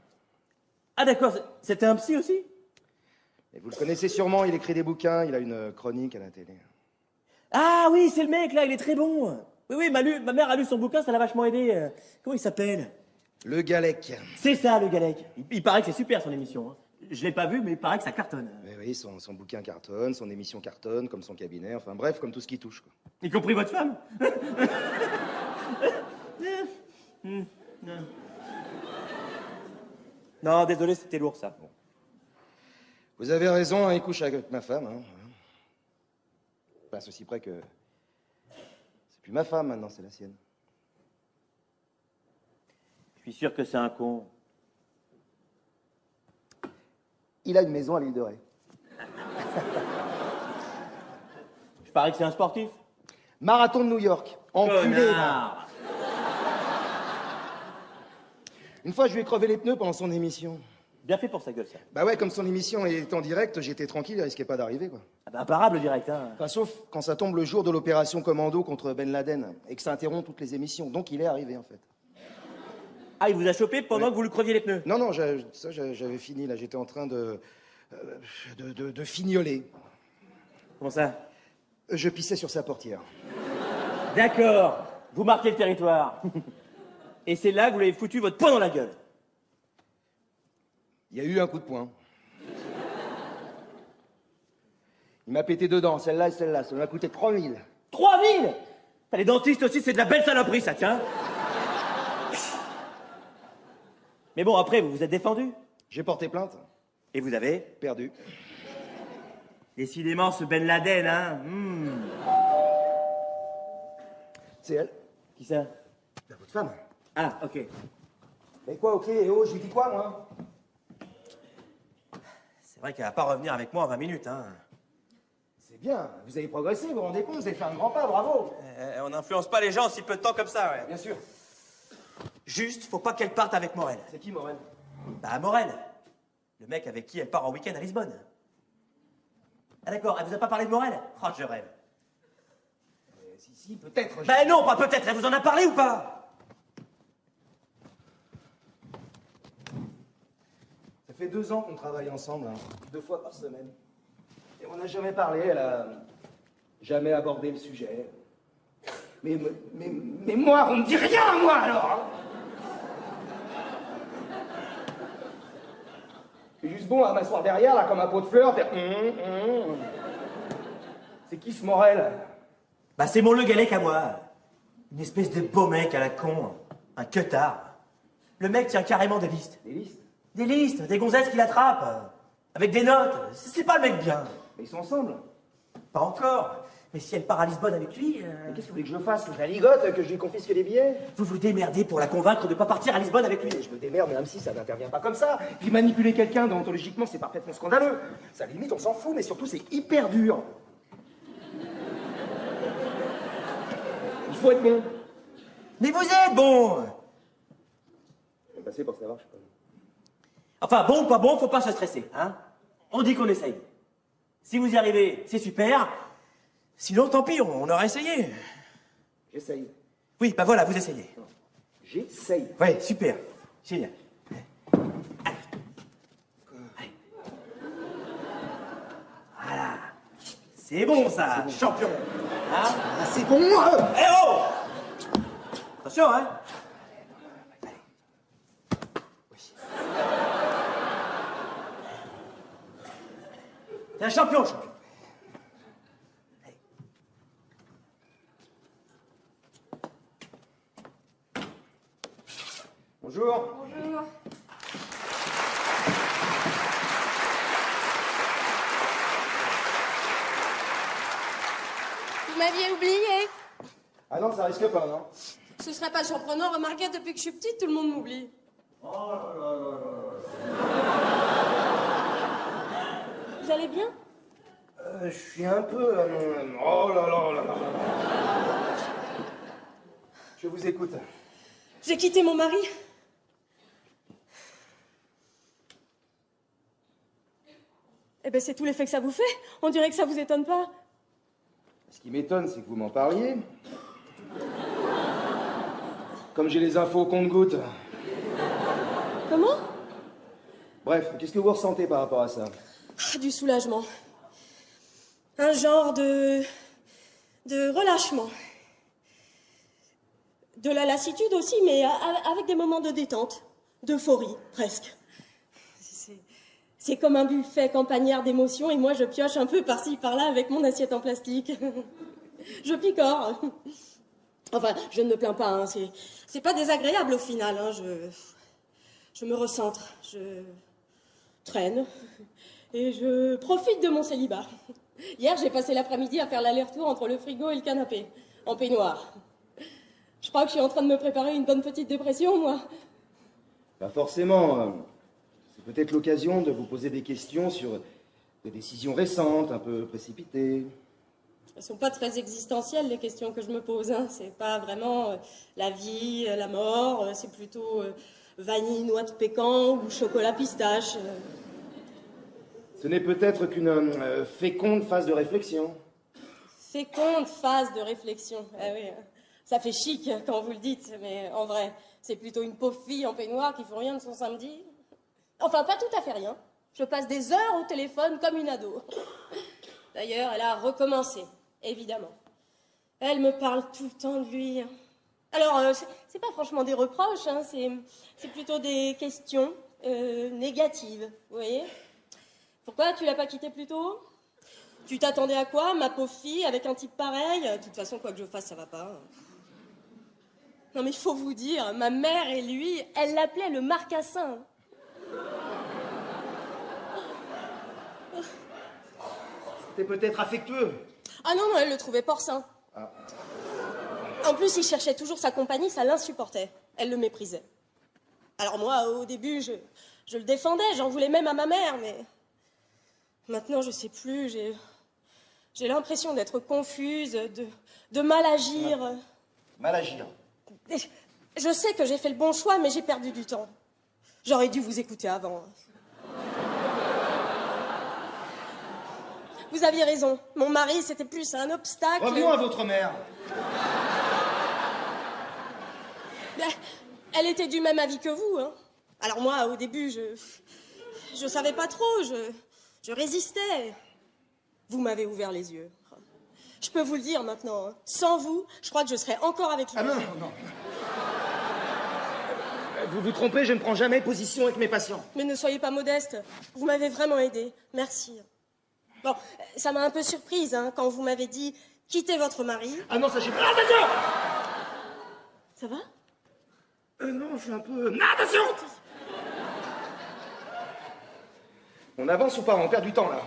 Speaker 7: Ah d'accord, c'était un psy aussi?
Speaker 6: Et vous le connaissez sûrement, il écrit des bouquins, il a une chronique à la télé.
Speaker 7: Ah oui, c'est le mec, là, il est très bon. Oui, ma mère a lu son bouquin, ça l'a vachement aidé. Comment il s'appelle?
Speaker 6: Le Galec.
Speaker 7: C'est ça, le Galec. Il paraît que c'est super, son émission. Hein. Je l'ai pas vu, mais il paraît que ça cartonne.
Speaker 6: Oui, son bouquin cartonne, son émission cartonne, comme son cabinet, enfin bref, comme tout ce qui touche, quoi.
Speaker 7: Y compris votre femme? Non, désolé, c'était lourd, ça. Bon.
Speaker 6: Vous avez raison, hein, il couche avec ma femme. Hein. Enfin, à ceci près que... C'est plus ma femme, maintenant, c'est la sienne.
Speaker 7: Je suis sûr que c'est un con.
Speaker 6: Il a une maison à l'île de Ré.
Speaker 7: Je parie que c'est un sportif.
Speaker 6: Marathon de New York. Enculé.
Speaker 7: Connard.
Speaker 6: Une fois, je lui ai crevé les pneus pendant son émission.
Speaker 7: Bien fait pour sa gueule, ça.
Speaker 6: Bah ouais, comme son émission est en direct, j'étais tranquille, il risquait pas d'arriver, quoi.
Speaker 7: Ah bah, imparable, le direct, hein.
Speaker 6: Enfin, sauf quand ça tombe le jour de l'opération Commando contre Ben Laden, et que ça interrompt toutes les émissions. Donc, il est arrivé, en fait.
Speaker 7: Ah, il vous a chopé pendant que vous lui creviez les pneus?
Speaker 6: Non, non, j'avais fini, là. J'étais en train de fignoler.
Speaker 7: Comment ça?
Speaker 6: Je pissais sur sa portière.
Speaker 7: D'accord. Vous marquez le territoire. Et c'est là que vous lui avez foutu votre poing dans la gueule.
Speaker 6: Il y a eu un coup de poing. Il m'a pété dedans, celle-là et celle-là. Ça m'a coûté 3000.
Speaker 7: 3000? Les dentistes aussi, c'est de la belle saloperie, ça, tiens. Mais bon, après, vous vous êtes défendu.
Speaker 6: J'ai porté plainte.
Speaker 7: Et vous avez?
Speaker 6: Perdu.
Speaker 7: Décidément, ce Ben Laden, hein.
Speaker 6: C'est elle.
Speaker 7: Qui ça?
Speaker 6: Votre femme.
Speaker 7: Ah, ok.
Speaker 6: Mais quoi, ok, et oh, je lui dis quoi, moi?
Speaker 7: C'est vrai qu'elle va pas revenir avec moi en 20 minutes, hein.
Speaker 6: C'est bien, vous avez progressé, vous vous rendez compte, vous avez fait un grand pas, bravo.
Speaker 7: On n'influence pas les gens en si peu de temps comme ça, ouais.
Speaker 6: Bien sûr.
Speaker 7: Juste, faut pas qu'elle parte avec Morel.
Speaker 6: C'est qui, Morel?
Speaker 7: Bah, Morel. Le mec avec qui elle part en week-end à Lisbonne. Ah d'accord, elle vous a pas parlé de Morel? Oh, je rêve.
Speaker 6: Si, peut-être.
Speaker 7: Bah non, pas peut-être, elle vous en a parlé ou pas?
Speaker 6: Ça fait 2 ans qu'on travaille ensemble, hein, 2 fois par semaine. Et on n'a jamais parlé, elle a jamais abordé le sujet. Mais moi, on me dit rien, moi, alors hein. C'est juste bon à m'asseoir derrière, là, comme un pot de fleurs, faire... C'est qui ce Morel?
Speaker 7: Bah c'est mon Le Galec à moi. Une espèce de beau mec à la con. Un queutard. Le mec tient carrément des listes.
Speaker 6: Des listes?
Speaker 7: Des listes, des gonzesses qu'il attrape. Avec des notes. C'est pas le mec bien.
Speaker 6: Mais ils sont ensemble.
Speaker 7: Pas encore. Mais si elle part à Lisbonne avec lui...
Speaker 6: Mais qu'est-ce que vous voulez que je fasse? Que je la ligote? Que je lui confisque les billets?
Speaker 7: Vous vous démerdez pour la convaincre de pas partir à Lisbonne avec lui.
Speaker 6: Je me démerde, même si ça n'intervient pas comme ça. Puis manipuler quelqu'un, déontologiquement, c'est parfaitement scandaleux. Ça, à la limite, on s'en fout, mais surtout, c'est hyper dur. Il faut être bon.
Speaker 7: Mais vous êtes bon.
Speaker 6: Je vais passer pour savoir, je sais pas.
Speaker 7: Enfin, bon ou pas bon, faut pas se stresser, hein. On dit qu'on essaye. Si vous y arrivez, c'est super. Sinon, tant pis, on aura essayé.
Speaker 6: J'essaye.
Speaker 7: Oui, bah voilà, vous essayez.
Speaker 6: J'essaye.
Speaker 7: Ouais, super. Génial. Allez. Voilà. C'est bon, ça.
Speaker 6: C'est bon.
Speaker 7: Champion. Hein?
Speaker 6: Ah, c'est bon.
Speaker 7: Eh oh! Attention, hein. T'es un champion, champion.
Speaker 6: Bonjour.
Speaker 5: Bonjour.
Speaker 12: Vous m'aviez oublié.
Speaker 6: Ah non, ça risque pas, non?
Speaker 12: Ce serait pas surprenant, remarquez, depuis que je suis petite, tout le monde m'oublie.
Speaker 6: Oh là là là là.
Speaker 12: Vous allez bien?
Speaker 6: Je suis un peu... oh là là là là là. Je vous écoute.
Speaker 12: J'ai quitté mon mari. Eh ben, c'est tout l'effet que ça vous fait. On dirait que ça vous étonne pas.
Speaker 6: Ce qui m'étonne, c'est que vous m'en parliez. Comme j'ai les infos au compte-gouttes.
Speaker 12: Comment?
Speaker 6: Bref, qu'est-ce que vous ressentez par rapport à ça?
Speaker 12: Du soulagement. Un genre de relâchement. De la lassitude aussi, mais avec des moments de détente. D'euphorie, presque. C'est comme un buffet campagnard d'émotions et moi je pioche un peu par-ci par-là avec mon assiette en plastique. Je picore. Enfin, je ne me plains pas, hein. C'est pas désagréable au final. Hein. Je me recentre, je traîne et je profite de mon célibat. Hier, j'ai passé l'après-midi à faire l'aller-retour entre le frigo et le canapé, en peignoir. Je crois que je suis en train de me préparer une bonne petite dépression, moi.
Speaker 6: Pas forcément. C'est peut-être l'occasion de vous poser des questions sur des décisions récentes, un peu précipitées.
Speaker 12: Elles sont pas très existentielles, les questions que je me pose. Hein. C'est pas vraiment la vie, la mort. C'est plutôt vanille, noix de pécan ou chocolat pistache.
Speaker 6: Ce n'est peut-être qu'une féconde phase de réflexion.
Speaker 12: Féconde phase de réflexion. Ah oui, ça fait chic quand vous le dites, mais en vrai, c'est plutôt une pauvre fille en peignoir qui fait rien de son samedi. Enfin, pas tout à fait rien. Je passe des heures au téléphone comme une ado. D'ailleurs, elle a recommencé, évidemment. Elle me parle tout le temps de lui. Alors, c'est pas franchement des reproches, hein, c'est plutôt des questions négatives, vous voyez. Pourquoi tu l'as pas quitté plus tôt? Tu t'attendais à quoi, ma pauvre fille, avec un type pareil? De toute façon, quoi que je fasse, ça va pas. Non mais il faut vous dire, ma mère et lui, elle l'appelait le marcassin.
Speaker 6: C'était peut-être affectueux.
Speaker 12: Ah non, non, elle le trouvait porcin.
Speaker 6: Ah.
Speaker 12: En plus, il cherchait toujours sa compagnie, ça l'insupportait. Elle le méprisait. Alors moi, au début, je le défendais, j'en voulais même à ma mère, mais... Maintenant, je sais plus, j'ai l'impression d'être confuse, de mal agir.
Speaker 6: Ah. Mal agir.
Speaker 12: Je sais que j'ai fait le bon choix, mais j'ai perdu du temps. J'aurais dû vous écouter avant. Vous aviez raison. Mon mari, c'était plus un obstacle.
Speaker 6: Revenons à votre mère.
Speaker 12: Elle était du même avis que vous, hein. Alors moi, au début, je savais pas trop, je résistais. Vous m'avez ouvert les yeux. Je peux vous le dire maintenant, hein. Sans vous, je crois que je serais encore avec lui.
Speaker 6: Ah non, non. Vous vous trompez, je ne prends jamais position avec mes patients.
Speaker 12: Mais ne soyez pas modeste. Vous m'avez vraiment aidé. Merci. Bon, ça m'a un peu surprise, hein, quand vous m'avez dit « quittez votre mari ».
Speaker 6: Ah non, ça j'ai pas... Attention!
Speaker 12: Ça va?
Speaker 6: Non, je suis un peu... Attention! On avance ou pas? On perd du temps, là.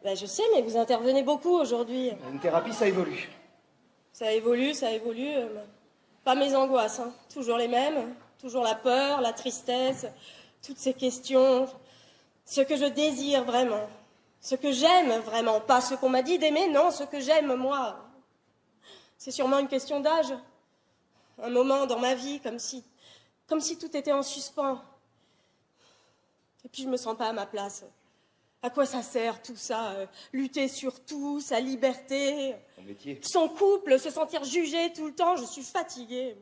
Speaker 12: Ben, je sais, mais vous intervenez beaucoup aujourd'hui.
Speaker 6: Une thérapie, ça évolue.
Speaker 12: Ça évolue, Pas mes angoisses, hein. Toujours les mêmes. Toujours la peur, la tristesse, toutes ces questions. Ce que je désire vraiment. Ce que j'aime vraiment. Pas ce qu'on m'a dit d'aimer, non, ce que j'aime, moi. C'est sûrement une question d'âge. Un moment dans ma vie, comme si tout était en suspens. Et puis je me sens pas à ma place. À quoi ça sert tout ça? Lutter sur tout, sa liberté,
Speaker 6: Son métier.
Speaker 12: son couple, se sentir jugé tout le temps, je suis fatiguée.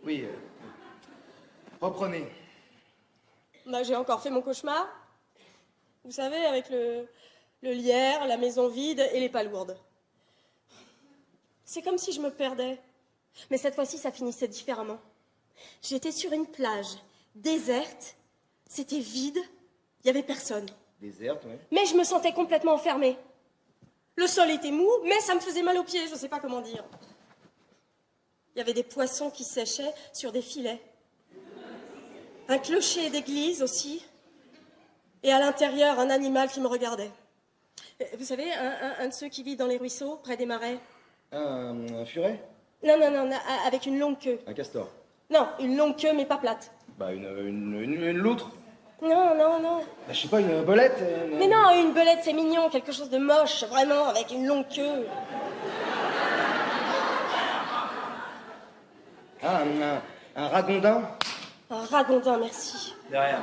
Speaker 6: Oui, reprenez.
Speaker 12: Bah, j'ai encore fait mon cauchemar. Vous savez, avec le lierre, la maison vide et les palourdes. C'est comme si je me perdais. Mais cette fois-ci, ça finissait différemment. J'étais sur une plage déserte, c'était vide, il n'y avait personne.
Speaker 6: Déserte, oui.
Speaker 12: Mais je me sentais complètement enfermée. Le sol était mou, mais ça me faisait mal aux pieds, je ne sais pas comment dire. Il y avait des poissons qui séchaient sur des filets. Un clocher d'église aussi. Et à l'intérieur, un animal qui me regardait. Vous savez, un de ceux qui vit dans les ruisseaux, près des marais.
Speaker 6: Un furet?
Speaker 12: Non, non, non, avec une longue queue.
Speaker 6: Un castor?
Speaker 12: Non, une longue queue, mais pas plate.
Speaker 6: Bah, une loutre?
Speaker 12: Non, non, non.
Speaker 6: Bah, je sais pas, une belette?
Speaker 12: Mais non, une belette, c'est mignon, quelque chose de moche, vraiment, avec une longue queue.
Speaker 6: Ah, un ragondin?
Speaker 12: Un ragondin, merci.
Speaker 7: De rien.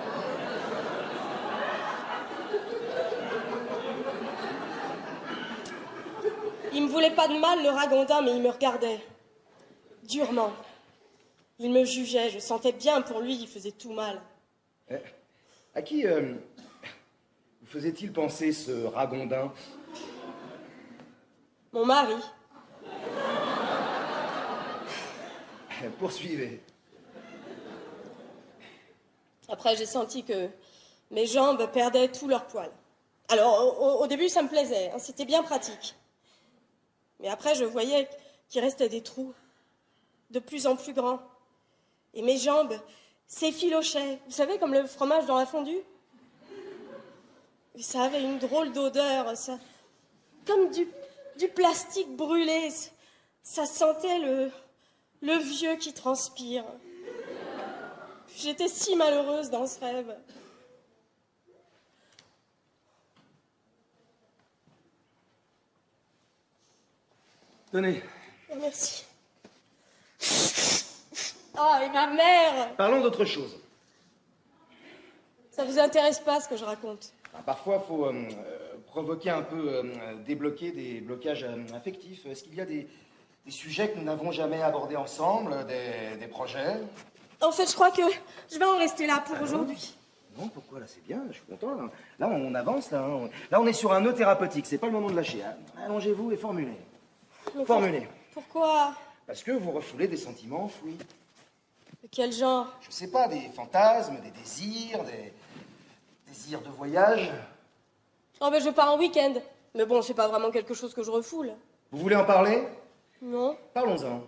Speaker 12: Il me voulait pas de mal, le ragondin, mais il me regardait. Durement. Il me jugeait, je sentais bien pour lui, il faisait tout mal.
Speaker 6: À qui vous faisait-il penser, ce ragondin?
Speaker 12: Mon mari.
Speaker 6: Poursuivez.
Speaker 12: Après, j'ai senti que mes jambes perdaient tout leur poil. Alors, au début, ça me plaisait, hein, c'était bien pratique. Mais après, je voyais qu'il restait des trous, de plus en plus grands. Et mes jambes s'effilochaient, vous savez, comme le fromage dans la fondue. Et ça avait une drôle d'odeur, ça, comme du plastique brûlé. Ça sentait le vieux qui transpire. J'étais si malheureuse dans ce rêve.
Speaker 6: Tenez.
Speaker 12: Oh, merci. Oh, et ma mère!
Speaker 6: Parlons d'autre chose.
Speaker 12: Ça vous intéresse pas, ce que je raconte?
Speaker 6: Parfois, il faut provoquer un peu, débloquer des blocages affectifs. Est-ce qu'il y a des sujets que nous n'avons jamais abordés ensemble, des projets?
Speaker 12: En fait, je crois que je vais en rester là pour aujourd'hui.
Speaker 6: Non, pourquoi? Là, c'est bien, je suis content. Là, on avance, là. Là, on est sur un nœud thérapeutique, c'est pas le moment de lâcher. Hein. Allongez-vous et formulez.
Speaker 12: Mais
Speaker 6: Formulez.
Speaker 12: Pourquoi?
Speaker 6: Parce que vous refoulez des sentiments enfouis.
Speaker 12: De quel genre?
Speaker 6: Je sais pas, des fantasmes, des désirs, des désirs de voyage.
Speaker 12: Oh, ben je pars en week-end. Mais bon, c'est pas vraiment quelque chose que je refoule.
Speaker 6: Vous voulez en parler?
Speaker 12: Non.
Speaker 6: Parlons-en.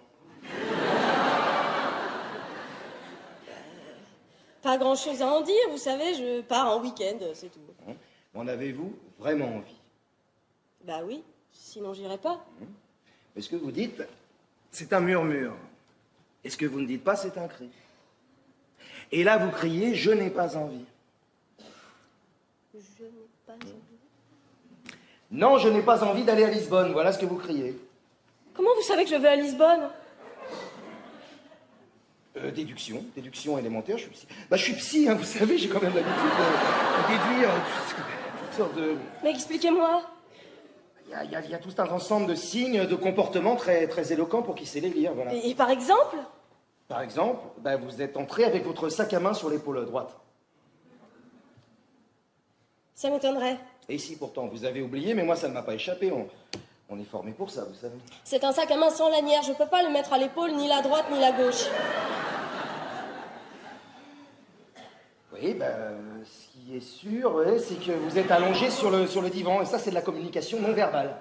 Speaker 12: Pas grand-chose à en dire, vous savez, je pars en week-end, c'est tout.
Speaker 6: En avez-vous vraiment envie?
Speaker 12: Bah oui, sinon j'irai pas.
Speaker 6: Mais ce que vous dites, c'est un murmure. Et ce que vous ne dites pas, c'est un cri. Et là, vous criez « Je n'ai pas envie ».
Speaker 12: Je n'ai pas envie.
Speaker 6: Non, je n'ai pas envie d'aller à Lisbonne, voilà ce que vous criez.
Speaker 12: Comment vous savez que je vais à Lisbonne?
Speaker 6: Déduction élémentaire, je suis psy. Bah, je suis psy, hein, vous savez, j'ai quand même l'habitude de déduire toutes sortes de...
Speaker 12: Mais expliquez-moi.
Speaker 6: Il y a tout un ensemble de signes, de comportements très, très éloquents pour qui sait les lire, voilà.
Speaker 12: Et par exemple?
Speaker 6: Par exemple, bah, vous êtes entré avec votre sac à main sur l'épaule droite.
Speaker 12: Ça m'étonnerait.
Speaker 6: Et si, pourtant, vous avez oublié, mais moi, ça ne m'a pas échappé. On est formé pour ça, vous savez.
Speaker 12: C'est un sac à main sans lanière, je peux pas le mettre à l'épaule, ni la droite, ni la gauche.
Speaker 6: Oui, ce qui est sûr, ouais, c'est que vous êtes allongé sur le divan, et ça, c'est de la communication non verbale.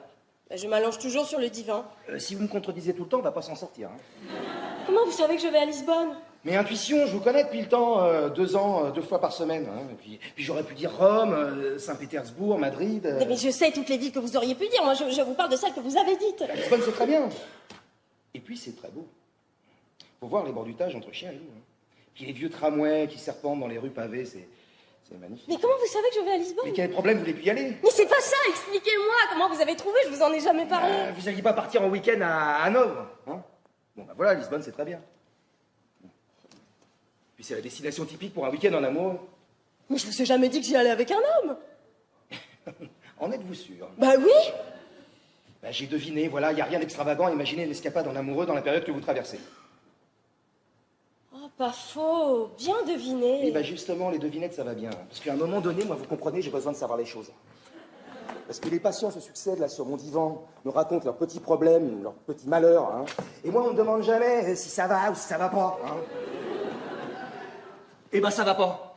Speaker 12: Je m'allonge toujours sur le divan.
Speaker 6: Si vous me contredisez tout le temps, on va pas s'en sortir. Hein.
Speaker 12: Comment vous savez que je vais à Lisbonne?
Speaker 6: Mais intuition, je vous connais depuis le temps, 2 ans, 2 fois par semaine. Hein. Et puis j'aurais pu dire Rome, Saint-Pétersbourg, Madrid...
Speaker 12: Mais je sais toutes les villes que vous auriez pu dire, moi je vous parle de celles que vous avez dites.
Speaker 6: Lisbonne, c'est très bien. Et puis c'est très beau. Faut voir les bords du Tage entre chiens et loups. Hein. Puis les vieux tramways qui serpentent dans les rues pavées, c'est magnifique.
Speaker 12: Mais comment vous savez que je vais à Lisbonne?
Speaker 6: Mais quel problème, vous voulez plus y aller?
Speaker 12: Mais c'est pas ça, expliquez-moi, comment vous avez trouvé, je vous en ai jamais parlé.
Speaker 6: Vous n'alliez pas partir en week-end à Hanovre, hein? Bon, voilà, Lisbonne, c'est très bien. Puis c'est la destination typique pour un week-end en amour.
Speaker 12: Mais je vous ai jamais dit que j'y allais avec un homme.
Speaker 6: En êtes-vous sûr?
Speaker 12: Bah oui.
Speaker 6: J'ai deviné, voilà, il n'y a rien d'extravagant à imaginer une escapade en amoureux dans la période que vous traversez.
Speaker 12: Oh, pas faux, bien deviné.
Speaker 6: Oui, justement, les devinettes, ça va bien. Parce qu'à un moment donné, moi, vous comprenez, j'ai besoin de savoir les choses. Parce que les patients se succèdent, là, sur mon divan, me racontent leurs petits problèmes, leurs petits malheurs, hein. Et moi, on me demande jamais si ça va ou si ça va pas, hein. Eh ça va pas.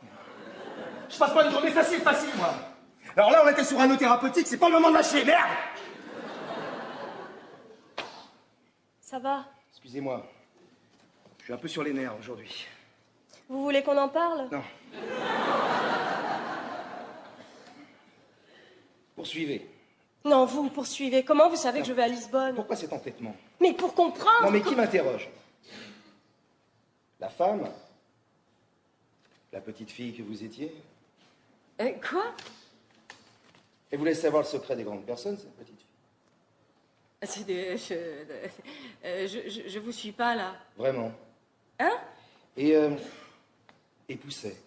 Speaker 6: Je passe pas une journée facile, moi. Alors là, on était sur un nœud thérapeutique, c'est pas le moment de lâcher, merde!
Speaker 12: Ça va?
Speaker 6: Excusez-moi. Je suis un peu sur les nerfs aujourd'hui.
Speaker 12: Vous voulez qu'on en parle?
Speaker 6: Non. Poursuivez.
Speaker 12: Non, vous poursuivez. Comment vous savez que je vais à Lisbonne?
Speaker 6: Pourquoi cet entêtement?
Speaker 12: Mais pour comprendre.
Speaker 6: Non, mais qui m'interroge? La femme? La petite fille que vous étiez?
Speaker 12: Quoi?
Speaker 6: Elle vous laisse savoir le secret des grandes personnes, cette petite fille?
Speaker 12: Je vous suis pas, là.
Speaker 6: Vraiment.
Speaker 12: Hein?
Speaker 6: Et Pousset.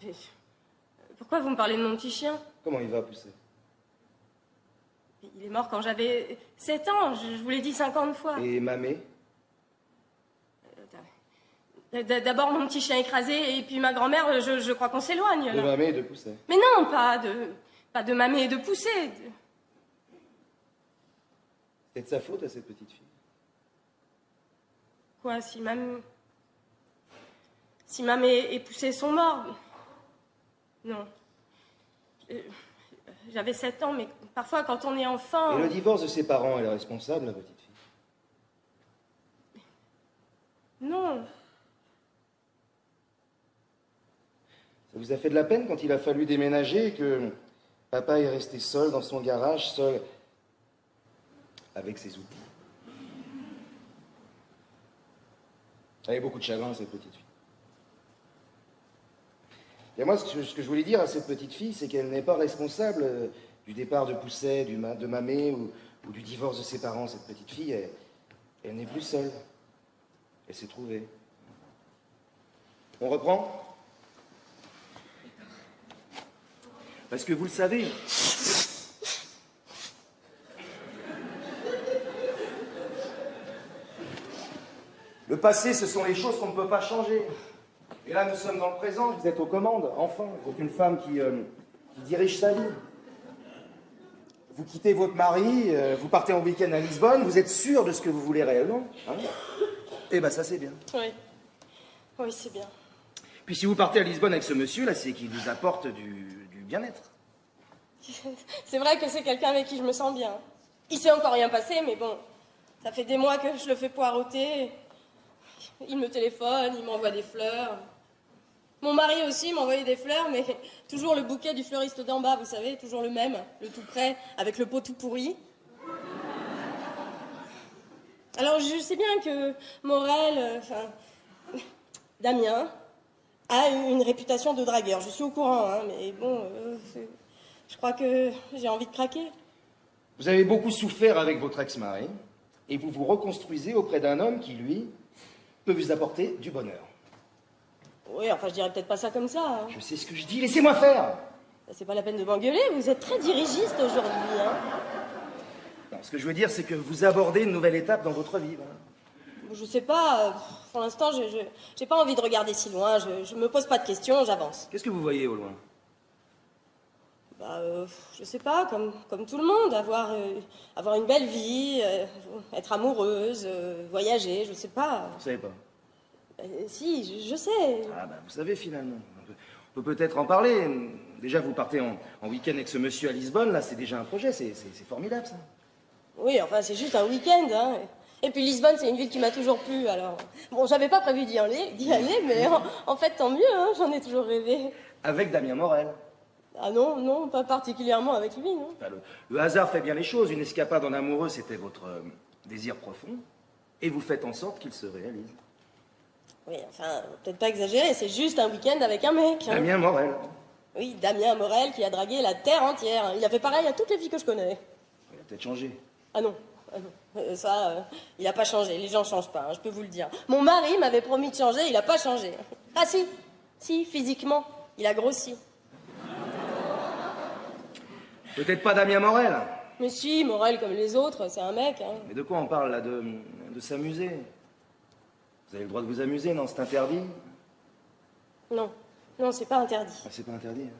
Speaker 12: Mais pourquoi vous me parlez de mon petit chien?
Speaker 6: Comment il va, Pousset?
Speaker 12: Il est mort quand j'avais 7 ans, je vous l'ai dit 50 fois.
Speaker 6: Et Mamé?
Speaker 12: D'abord mon petit chien écrasé, et puis ma grand-mère, je crois qu'on s'éloigne.
Speaker 6: De Mamé et de Pousset.
Speaker 12: Mais non, pas de Mamé et de Pousset.
Speaker 6: C'est de sa faute à cette petite fille?
Speaker 12: Quoi, si Mamé et Pousset sont morts? Non. J'avais 7 ans, mais parfois quand on est enfant...
Speaker 6: Et le divorce de ses parents, elle est responsable, la petite fille?
Speaker 12: Non.
Speaker 6: Ça vous a fait de la peine quand il a fallu déménager et que papa est resté seul dans son garage, seul avec ses outils? Elle avait beaucoup de chagrin, cette petite fille. Et moi, ce que je voulais dire à cette petite fille, c'est qu'elle n'est pas responsable du départ de Pousset, de Mamé ou du divorce de ses parents. Cette petite fille, elle n'est plus seule. Elle s'est trouvée. On reprend? Parce que vous le savez, le passé, ce sont les choses qu'on ne peut pas changer. Et là, nous sommes dans le présent, vous êtes aux commandes, enfin. Vous êtes une femme qui dirige sa vie. Vous quittez votre mari, vous partez en week-end à Lisbonne, vous êtes sûr de ce que vous voulez réellement, hein? Eh ben ça, c'est bien.
Speaker 12: Oui. Oui, c'est bien.
Speaker 6: Puis si vous partez à Lisbonne avec ce monsieur, là, c'est qu'il vous apporte du bien-être.
Speaker 12: C'est vrai que c'est quelqu'un avec qui je me sens bien. Il s'est encore rien passé, mais bon, ça fait des mois que je le fais poireauter. Il me téléphone, il m'envoie des fleurs. Mon mari aussi m'envoyait des fleurs, mais toujours le bouquet du fleuriste d'en bas, vous savez, toujours le même, le tout prêt, avec le pot tout pourri. Alors, je sais bien que Morel, Damien, a une réputation de dragueur. Je suis au courant, hein, mais bon, je crois que j'ai envie de craquer.
Speaker 6: Vous avez beaucoup souffert avec votre ex-mari, et vous vous reconstruisez auprès d'un homme qui, lui, peut vous apporter du bonheur.
Speaker 12: Oui, enfin, je dirais peut-être pas ça comme ça. Hein.
Speaker 6: Je sais ce que je dis, laissez-moi faire.
Speaker 12: C'est pas la peine de m'engueuler, vous êtes très dirigiste aujourd'hui, hein.
Speaker 6: Non, ce que je veux dire, c'est que vous abordez une nouvelle étape dans votre vie. Voilà.
Speaker 12: Je sais pas, pour l'instant, j'ai pas envie de regarder si loin, je me pose pas de questions, j'avance.
Speaker 6: Qu'est-ce que vous voyez au loin?
Speaker 12: Je sais pas, comme tout le monde, avoir une belle vie, être amoureuse, voyager, je sais pas.
Speaker 6: Vous savez pas?
Speaker 12: Si, je sais.
Speaker 6: Ah bah vous savez finalement. On peut peut-être en parler. Déjà vous partez en week-end avec ce monsieur à Lisbonne, là c'est déjà un projet, c'est formidable ça.
Speaker 12: Oui, enfin c'est juste un week-end, hein. Et puis Lisbonne c'est une ville qui m'a toujours plu, alors... Bon, j'avais pas prévu d'y aller, mais en fait tant mieux, hein, j'en ai toujours rêvé.
Speaker 6: Avec Damien Morel.
Speaker 12: Ah non, pas particulièrement avec lui, non.
Speaker 6: Enfin, le hasard fait bien les choses, une escapade en amoureux c'était votre désir profond, et vous faites en sorte qu'il se réalise.
Speaker 12: Oui, enfin, peut-être pas exagéré, c'est juste un week-end avec un mec. Hein.
Speaker 6: Damien Morel.
Speaker 12: Oui, Damien Morel qui a dragué la terre entière. Il a fait pareil à toutes les filles que je connais.
Speaker 6: Il a peut-être changé.
Speaker 12: Ah non. Il a pas changé. Les gens changent pas, hein, je peux vous le dire. Mon mari m'avait promis de changer, il a pas changé. Ah si, physiquement, il a grossi.
Speaker 6: Peut-être pas Damien Morel.
Speaker 12: Mais si, Morel comme les autres, c'est un mec. Hein.
Speaker 6: Mais de quoi on parle là? De s'amuser? Vous avez le droit de vous amuser, non? C'est interdit?
Speaker 12: Non, c'est pas interdit.
Speaker 6: Ah, c'est pas interdit. Hein.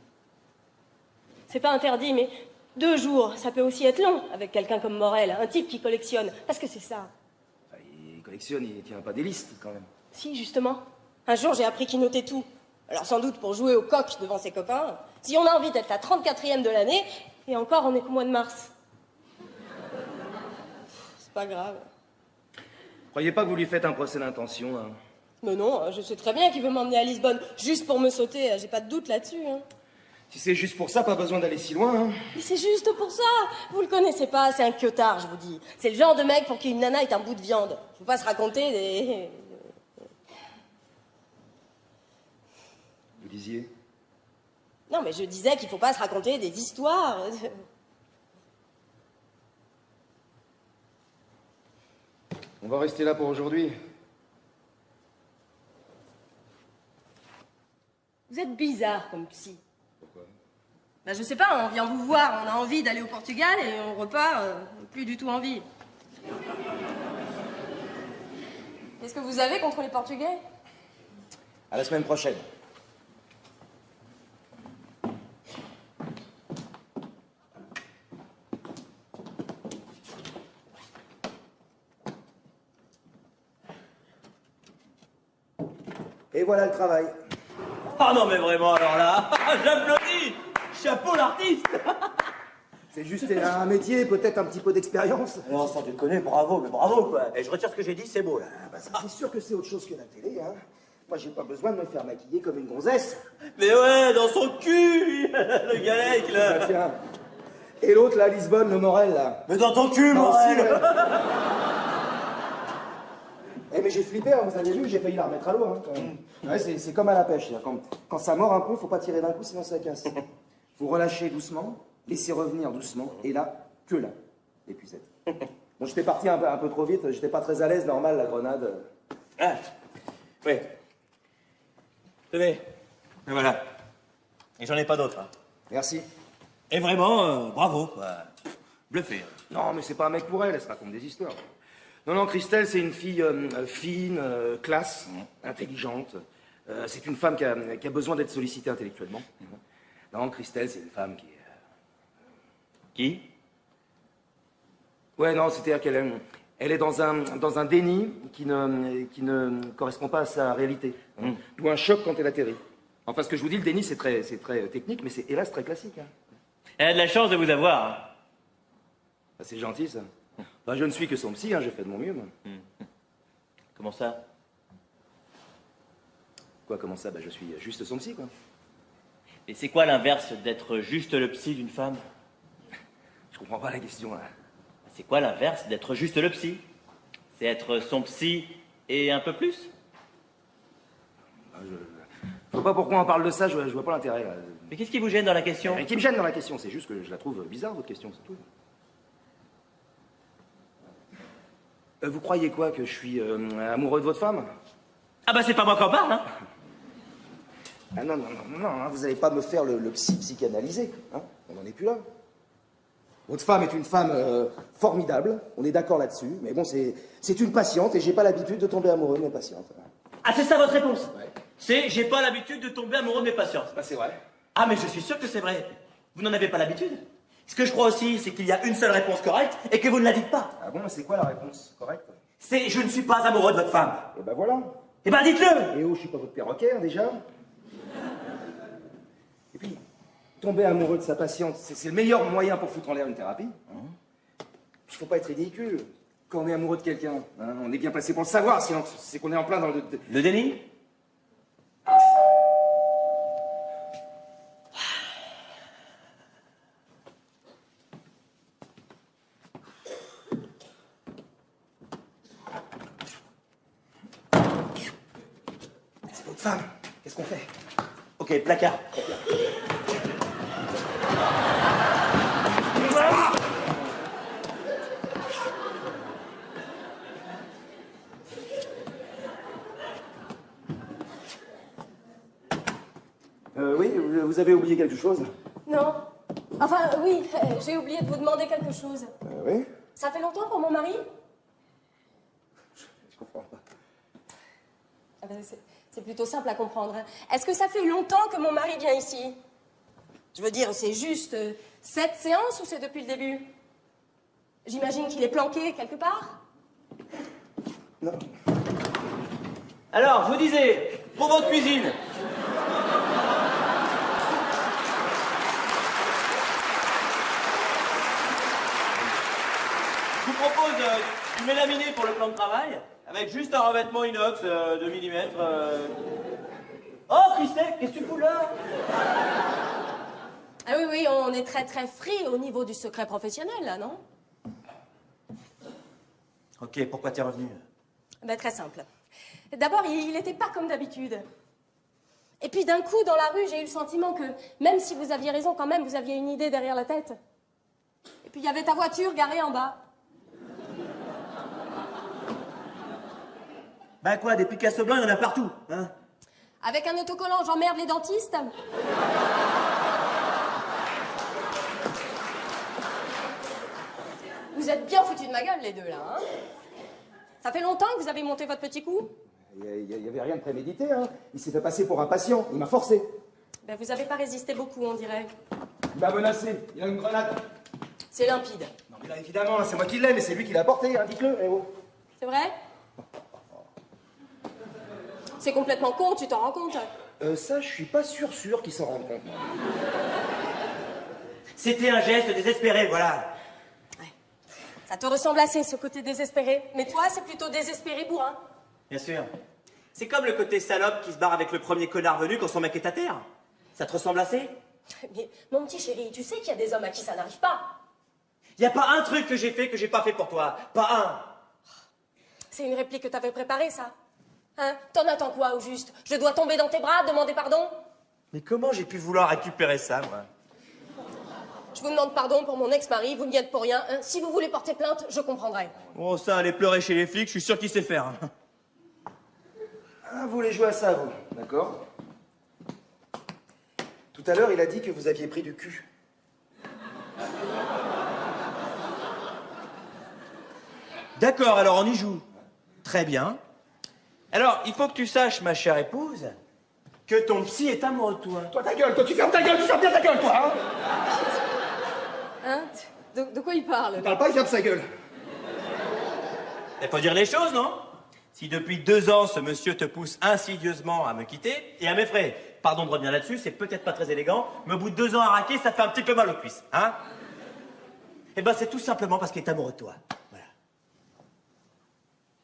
Speaker 12: C'est pas interdit, mais 2 jours, ça peut aussi être long avec quelqu'un comme Morel, un type qui collectionne. Parce que c'est ça.
Speaker 6: Il collectionne, il tient pas des listes quand même.
Speaker 12: Si, justement. Un jour, j'ai appris qu'il notait tout. Alors sans doute pour jouer au coq devant ses copains. Si on a envie d'être la 34e de l'année, et encore, on est qu'au mois de mars. C'est pas grave.
Speaker 6: Croyez pas que vous lui faites un procès d'intention, hein?
Speaker 12: Mais non, je sais très bien qu'il veut m'emmener à Lisbonne, juste pour me sauter, j'ai pas de doute là-dessus. Hein.
Speaker 6: Si c'est juste pour ça, pas besoin d'aller si loin, hein.
Speaker 12: Mais c'est juste pour ça. Vous le connaissez pas, c'est un queutard, je vous dis. C'est le genre de mec pour qui une nana est un bout de viande. Faut pas se raconter des...
Speaker 6: Vous disiez?
Speaker 12: Non, mais je disais qu'il faut pas se raconter des histoires.
Speaker 6: On va rester là pour aujourd'hui.
Speaker 12: Vous êtes bizarre comme psy.
Speaker 6: Pourquoi?
Speaker 12: Bah je sais pas, on vient vous voir, on a envie d'aller au Portugal et on repart, plus du tout envie. Qu'est-ce que vous avez contre les Portugais?
Speaker 6: À la semaine prochaine. Et voilà le travail.
Speaker 7: Ah non, mais vraiment, alors là, j'applaudis. Chapeau l'artiste.
Speaker 6: C'est juste un métier, peut-être un petit peu d'expérience.
Speaker 7: Non, sans déconner, bravo, mais bravo, quoi. Et je retire ce que j'ai dit, c'est beau, là.
Speaker 6: Ah bah ça, c'est sûr que c'est autre chose que la télé, hein. Moi, j'ai pas besoin de me faire maquiller comme une gonzesse.
Speaker 7: Mais ouais, dans son cul, le galec, là.
Speaker 6: Bah, tiens. Et l'autre, là, Lisbonne, le Morel, là.
Speaker 7: Mais dans ton cul, Morel.
Speaker 6: Eh mais j'ai flippé, hein, vous avez vu, j'ai failli la remettre à l'eau. Hein, ouais, c'est comme à la pêche. Quand ça mord un peu, faut pas tirer d'un coup, sinon ça casse. Faut relâcher doucement, laisser revenir doucement, et là, que là, l'épuisette. Bon, j'étais parti un peu trop vite, j'étais pas très à l'aise, normal, la grenade.
Speaker 7: Ah, oui. Tenez, et voilà. Et j'en ai pas d'autres. Hein.
Speaker 6: Merci.
Speaker 7: Et vraiment, bravo, quoi. Bluffé.
Speaker 6: Non, mais c'est pas un mec pour elle, elle se raconte des histoires. Non, Christelle, c'est une fille fine, classe, intelligente. C'est une femme qui a besoin d'être sollicitée intellectuellement. Non, Christelle, c'est une femme qui...
Speaker 7: Qui?
Speaker 6: Ouais, non, c'est-à-dire elle est dans un déni qui ne correspond pas à sa réalité. D'où un choc quand elle atterrit. Enfin, ce que je vous dis, le déni, c'est très technique, mais c'est hélas très classique. Hein.
Speaker 7: Elle a de la chance de vous avoir. Hein.
Speaker 6: Ah, c'est gentil, ça. Enfin, je ne suis que son psy, hein, j'ai fait de mon mieux, moi.
Speaker 7: Comment ça?
Speaker 6: Quoi, comment ça? Bah, je suis juste son psy, quoi.
Speaker 7: Et c'est quoi l'inverse d'être juste le psy d'une femme?
Speaker 6: Je comprends pas la question, là.
Speaker 7: C'est quoi l'inverse d'être juste le psy? C'est être son psy et un peu plus?
Speaker 6: Bah, je vois pas pourquoi on parle de ça, je vois pas l'intérêt, là.
Speaker 7: Mais qu'est-ce qui vous gêne dans la question?
Speaker 6: Rien qui me gêne dans la question, c'est juste que je la trouve bizarre, votre question, c'est tout. Vous croyez quoi, que je suis amoureux de votre femme?
Speaker 7: Ah bah c'est pas moi qui en parle, hein.
Speaker 6: Ah non, hein, vous allez pas me faire le psychanalysé, hein. On n'en est plus là. Votre femme est une femme formidable, on est d'accord là-dessus, mais bon, c'est une patiente et j'ai pas l'habitude de tomber amoureux de mes patientes.
Speaker 7: Ah, c'est ça votre réponse?
Speaker 6: Ouais.
Speaker 7: C'est j'ai pas l'habitude de tomber amoureux de mes patientes.
Speaker 6: Bah c'est vrai.
Speaker 7: Ah, mais je suis sûr que c'est vrai. Vous n'en avez pas l'habitude? Ce que je crois aussi, c'est qu'il y a une seule réponse correcte et que vous ne la dites pas.
Speaker 6: Ah bon, c'est quoi la réponse correcte?
Speaker 7: C'est je ne suis pas amoureux de votre femme.
Speaker 6: Et ben voilà.
Speaker 7: Eh ben dites-le!
Speaker 6: Et oh, je suis pas votre perroquet, hein, déjà. Et puis, tomber amoureux de sa patiente, c'est le meilleur moyen pour foutre en l'air une thérapie. Il faut pas être ridicule. Quand on est amoureux de quelqu'un, hein, on est bien placé pour le savoir, sinon c'est qu'on est en plein dans le...
Speaker 7: Le déni?
Speaker 6: C'est votre femme. Qu'est-ce qu'on fait?
Speaker 7: Ok, placard.
Speaker 6: Oui, vous avez oublié quelque chose?
Speaker 12: Non. Enfin, oui, j'ai oublié de vous demander quelque chose.
Speaker 6: Oui?
Speaker 12: Ça fait longtemps pour mon mari?
Speaker 6: Je comprends pas.
Speaker 12: Ah ben, c'est plutôt simple à comprendre. Hein. Est-ce que ça fait longtemps que mon mari vient ici? Je veux dire, c'est juste 7 séances ou c'est depuis le début? J'imagine qu'il est planqué quelque part?
Speaker 6: Non.
Speaker 7: Alors, je vous disais, pour votre cuisine. Je vous propose du mélaminé pour le plan de travail, avec juste un revêtement inox de millimètres. Oh, Christelle, qu'est-ce que tu fous là?
Speaker 12: est très très free au niveau du secret professionnel, là, non?
Speaker 7: Ok, pourquoi t'es revenu?
Speaker 12: Ben, très simple. D'abord, il n'était pas comme d'habitude. Et puis d'un coup, dans la rue, j'ai eu le sentiment que, même si vous aviez raison, quand même, vous aviez une idée derrière la tête. Et puis il y avait ta voiture garée en bas.
Speaker 7: Ben quoi, des Picasso blancs, il y en a partout, hein?
Speaker 12: Avec un autocollant, j'emmerde les dentistes. Vous êtes bien foutus de ma gueule, les deux, là, hein? Ça fait longtemps que vous avez monté votre petit coup?
Speaker 6: Il n'y avait rien de prémédité, hein. Il s'est fait passer pour un patient. Il m'a forcé.
Speaker 12: Ben, vous n'avez pas résisté beaucoup, on dirait.
Speaker 6: Il m'a menacé. Il a une grenade.
Speaker 12: C'est limpide.
Speaker 6: Non, mais là, évidemment, c'est moi qui l'ai, mais c'est lui qui l'a porté, hein. Dites-le, eh oh.
Speaker 12: C'est vrai? C'est complètement con, tu t'en rends compte?
Speaker 6: Ça, je suis pas sûr qu'il s'en rende compte.
Speaker 7: C'était un geste désespéré, voilà.
Speaker 12: Ça te ressemble assez, ce côté désespéré. Mais toi, c'est plutôt désespéré bourrin.
Speaker 7: Bien sûr. C'est comme le côté salope qui se barre avec le premier connard venu quand son mec est à terre. Ça te ressemble assez?
Speaker 12: Mais mon petit chéri, tu sais qu'il y a des hommes à qui ça n'arrive pas.
Speaker 7: Y a pas un truc que j'ai fait que j'ai pas fait pour toi. Pas un.
Speaker 12: C'est une réplique que t'avais préparée, ça? Hein? T'en attends quoi, au juste? Je dois tomber dans tes bras, demander pardon?
Speaker 7: Mais comment j'ai pu vouloir récupérer ça, moi?
Speaker 12: Je vous demande pardon pour mon ex-mari, vous n'y êtes pour rien. Hein? Si vous voulez porter plainte, je comprendrai.
Speaker 7: Oh, ça, aller pleurer chez les flics, je suis sûr qu'il sait faire.
Speaker 6: Ah, vous voulez jouer à ça, vous? D'accord. Tout à l'heure, il a dit que vous aviez pris du cul.
Speaker 7: D'accord, alors on y joue. Très bien. Alors, il faut que tu saches, ma chère épouse, que ton psy est amoureux de toi.
Speaker 6: Toi, ta gueule, toi, tu fermes ta gueule, tu fermes bien ta gueule, toi, hein?
Speaker 12: Hein? De quoi il parle?
Speaker 6: Il parle pas, il ferme sa gueule.
Speaker 7: Il faut dire les choses, non? Si depuis 2 ans, ce monsieur te pousse insidieusement à me quitter et à mes frais, pardon de revenir là-dessus, c'est peut-être pas très élégant, mais au bout de 2 ans à raquer, ça fait un petit peu mal aux cuisses, hein? Eh ben, c'est tout simplement parce qu'il est amoureux de toi. Voilà.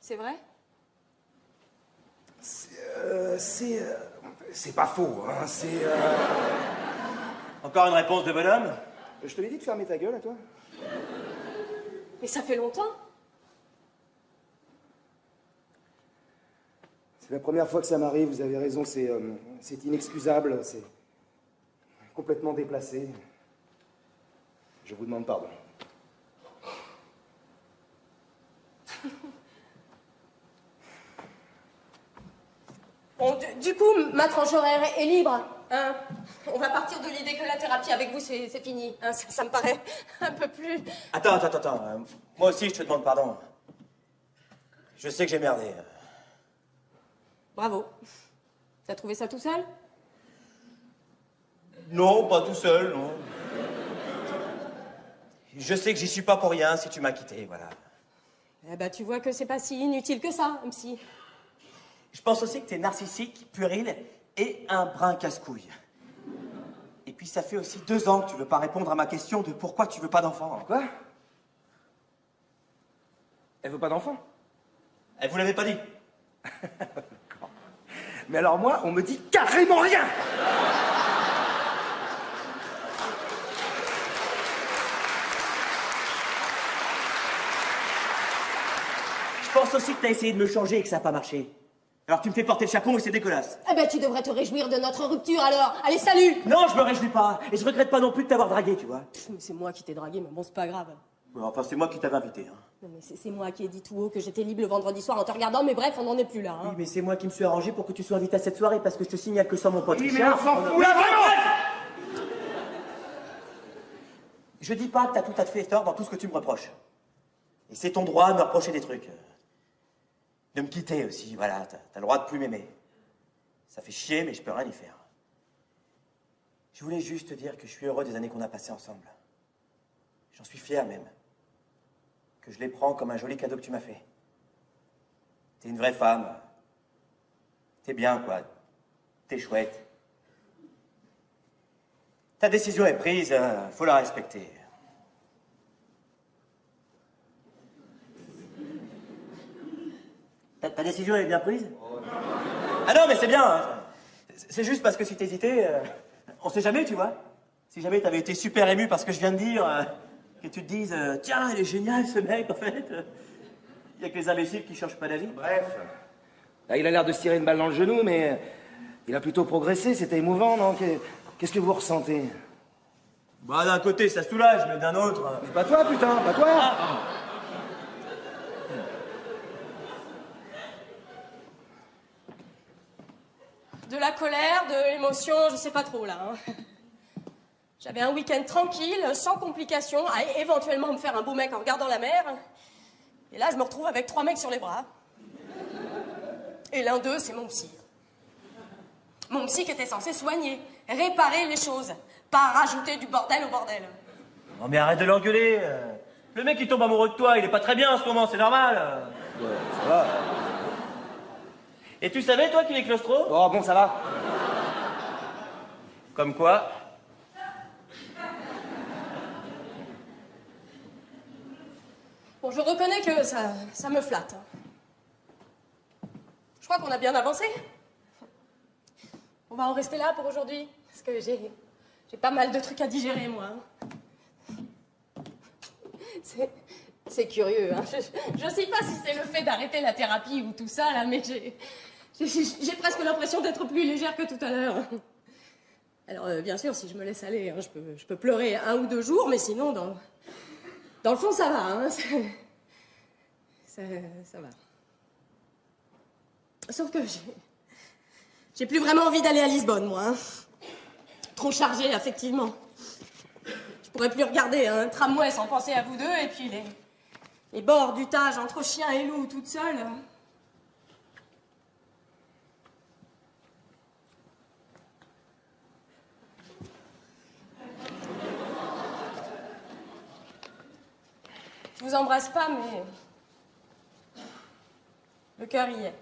Speaker 12: C'est vrai?
Speaker 6: C'est pas faux, hein,
Speaker 7: Encore une réponse de bonhomme?
Speaker 6: Je te l'ai dit de fermer ta gueule, à toi?
Speaker 12: Mais ça fait longtemps.
Speaker 6: C'est la première fois que ça m'arrive, vous avez raison, c'est inexcusable, c'est complètement déplacé. Je vous demande pardon.
Speaker 12: Bon, du coup, ma tranche horaire est libre. Hein? On va partir de l'idée que la thérapie avec vous, c'est fini. Hein? Ça me paraît un peu plus...
Speaker 7: Attends. Moi aussi, je te demande pardon. Je sais que j'ai merdé.
Speaker 12: Bravo. T'as trouvé ça tout seul?
Speaker 7: Non, pas tout seul, non. Je sais que j'y suis pas pour rien si tu m'as quitté, voilà.
Speaker 12: Eh ben, tu vois que c'est pas si inutile que ça, un psy.
Speaker 7: Je pense aussi que t'es narcissique, puéril et un brin casse-couille. Et puis ça fait aussi 2 ans que tu veux pas répondre à ma question de pourquoi tu veux pas d'enfant.
Speaker 6: Quoi? Elle veut pas d'enfant?
Speaker 7: Elle vous l'avait pas dit.
Speaker 6: D'accord. Mais alors moi, on me dit carrément rien!
Speaker 7: Je pense aussi que t'as essayé de me changer et que ça n'a pas marché. Alors tu me fais porter le chapeau et c'est dégueulasse.
Speaker 12: Eh ben, tu devrais te réjouir de notre rupture, alors. Allez, salut!
Speaker 7: Non, je me réjouis pas. Et je regrette pas non plus de t'avoir dragué, tu vois.
Speaker 12: Mais c'est moi qui t'ai dragué, mais bon, c'est pas grave.
Speaker 7: Bon, enfin, c'est moi qui t'avais invité. Hein.
Speaker 12: Non, mais c'est moi qui ai dit tout haut que j'étais libre le vendredi soir en te regardant, mais bref, on n'en est plus là. Hein.
Speaker 7: Oui, mais c'est moi qui me suis arrangé pour que tu sois invité à cette soirée parce que je te signale que sans mon pote
Speaker 6: Oui, mais
Speaker 7: Richard...
Speaker 6: on s'en fout, là,
Speaker 7: vraiment! Je dis pas que t'as tout à fait tort dans tout ce que tu me reproches. Et c'est ton droit de me reprocher des trucs. De me quitter aussi, voilà, t'as le droit de plus m'aimer. Ça fait chier, mais je peux rien y faire. Je voulais juste te dire que je suis heureux des années qu'on a passées ensemble. J'en suis fier même. Que je les prends comme un joli cadeau que tu m'as fait. T'es une vraie femme. T'es bien, quoi. T'es chouette. Ta décision est prise, faut la respecter. Ta décision est bien prise? Ah non, mais c'est bien. Hein. C'est juste parce que si t'hésitais, on sait jamais, tu vois. Si jamais t'avais été super ému par ce que je viens de dire, que tu te dises, tiens, il est génial ce mec, en fait. Il y a que les imbéciles qui cherchent pas d'avis.
Speaker 6: Bref. Là, il a l'air de se tirer une balle dans le genou, mais il a plutôt progressé. C'était émouvant, non? Qu'est-ce que vous ressentez?
Speaker 7: Bah, d'un côté, ça soulage, mais d'un autre...
Speaker 6: Mais pas toi, putain, pas toi!
Speaker 7: Ah,
Speaker 12: De la colère, de l'émotion, je sais pas trop, là. Hein. J'avais un week-end tranquille, sans complications, à éventuellement me faire un beau mec en regardant la mer. Et là, je me retrouve avec 3 mecs sur les bras. Et l'un d'eux, c'est mon psy. Mon psy qui était censé soigner, réparer les choses, pas rajouter du bordel au bordel.
Speaker 7: Non mais arrête de l'engueuler. Le mec il tombe amoureux de toi, il est pas très bien en ce moment, c'est normal.
Speaker 6: Ouais, ça va.
Speaker 7: Et tu savais toi qu'il est claustro?
Speaker 6: Oh bon, ça va.
Speaker 7: Comme quoi?
Speaker 12: Bon, je reconnais que ça me flatte. Je crois qu'on a bien avancé. On va en rester là pour aujourd'hui, parce que j'ai pas mal de trucs à digérer, moi. C'est curieux, hein. Je sais pas si c'est le fait d'arrêter la thérapie ou tout ça, là, mais j'ai presque l'impression d'être plus légère que tout à l'heure. Alors, bien sûr, si je me laisse aller, hein, je peux pleurer 1 ou 2 jours, mais sinon, dans le fond, ça va, hein. Ça va. Sauf que j'ai plus vraiment envie d'aller à Lisbonne, moi. Hein. Trop chargée, effectivement. Je pourrais plus regarder un tramway sans penser à vous deux, et puis les bords du Tage entre chien et loup, toute seule. Je vous embrasse pas, mais le cœur y est.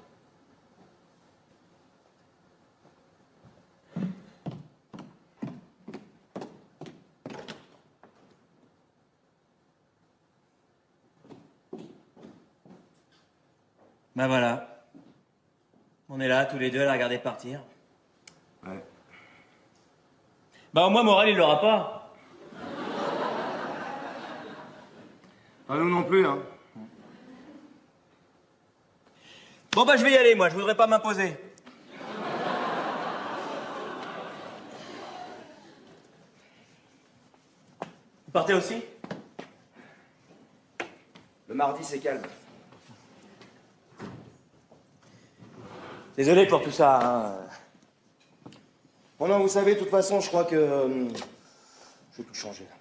Speaker 7: Ben voilà. On est là, tous les deux, à la regarder partir.
Speaker 6: Ouais.
Speaker 7: Bah au moins, Morel, il l'aura pas.
Speaker 6: Ah, nous non plus, hein.
Speaker 7: Bon bah je vais y aller, moi, je voudrais pas m'imposer. Vous partez aussi?
Speaker 6: Le mardi, c'est calme.
Speaker 7: Désolé pour tout ça, hein.
Speaker 6: Bon, non, vous savez, de toute façon, je crois que... je vais tout changer, là.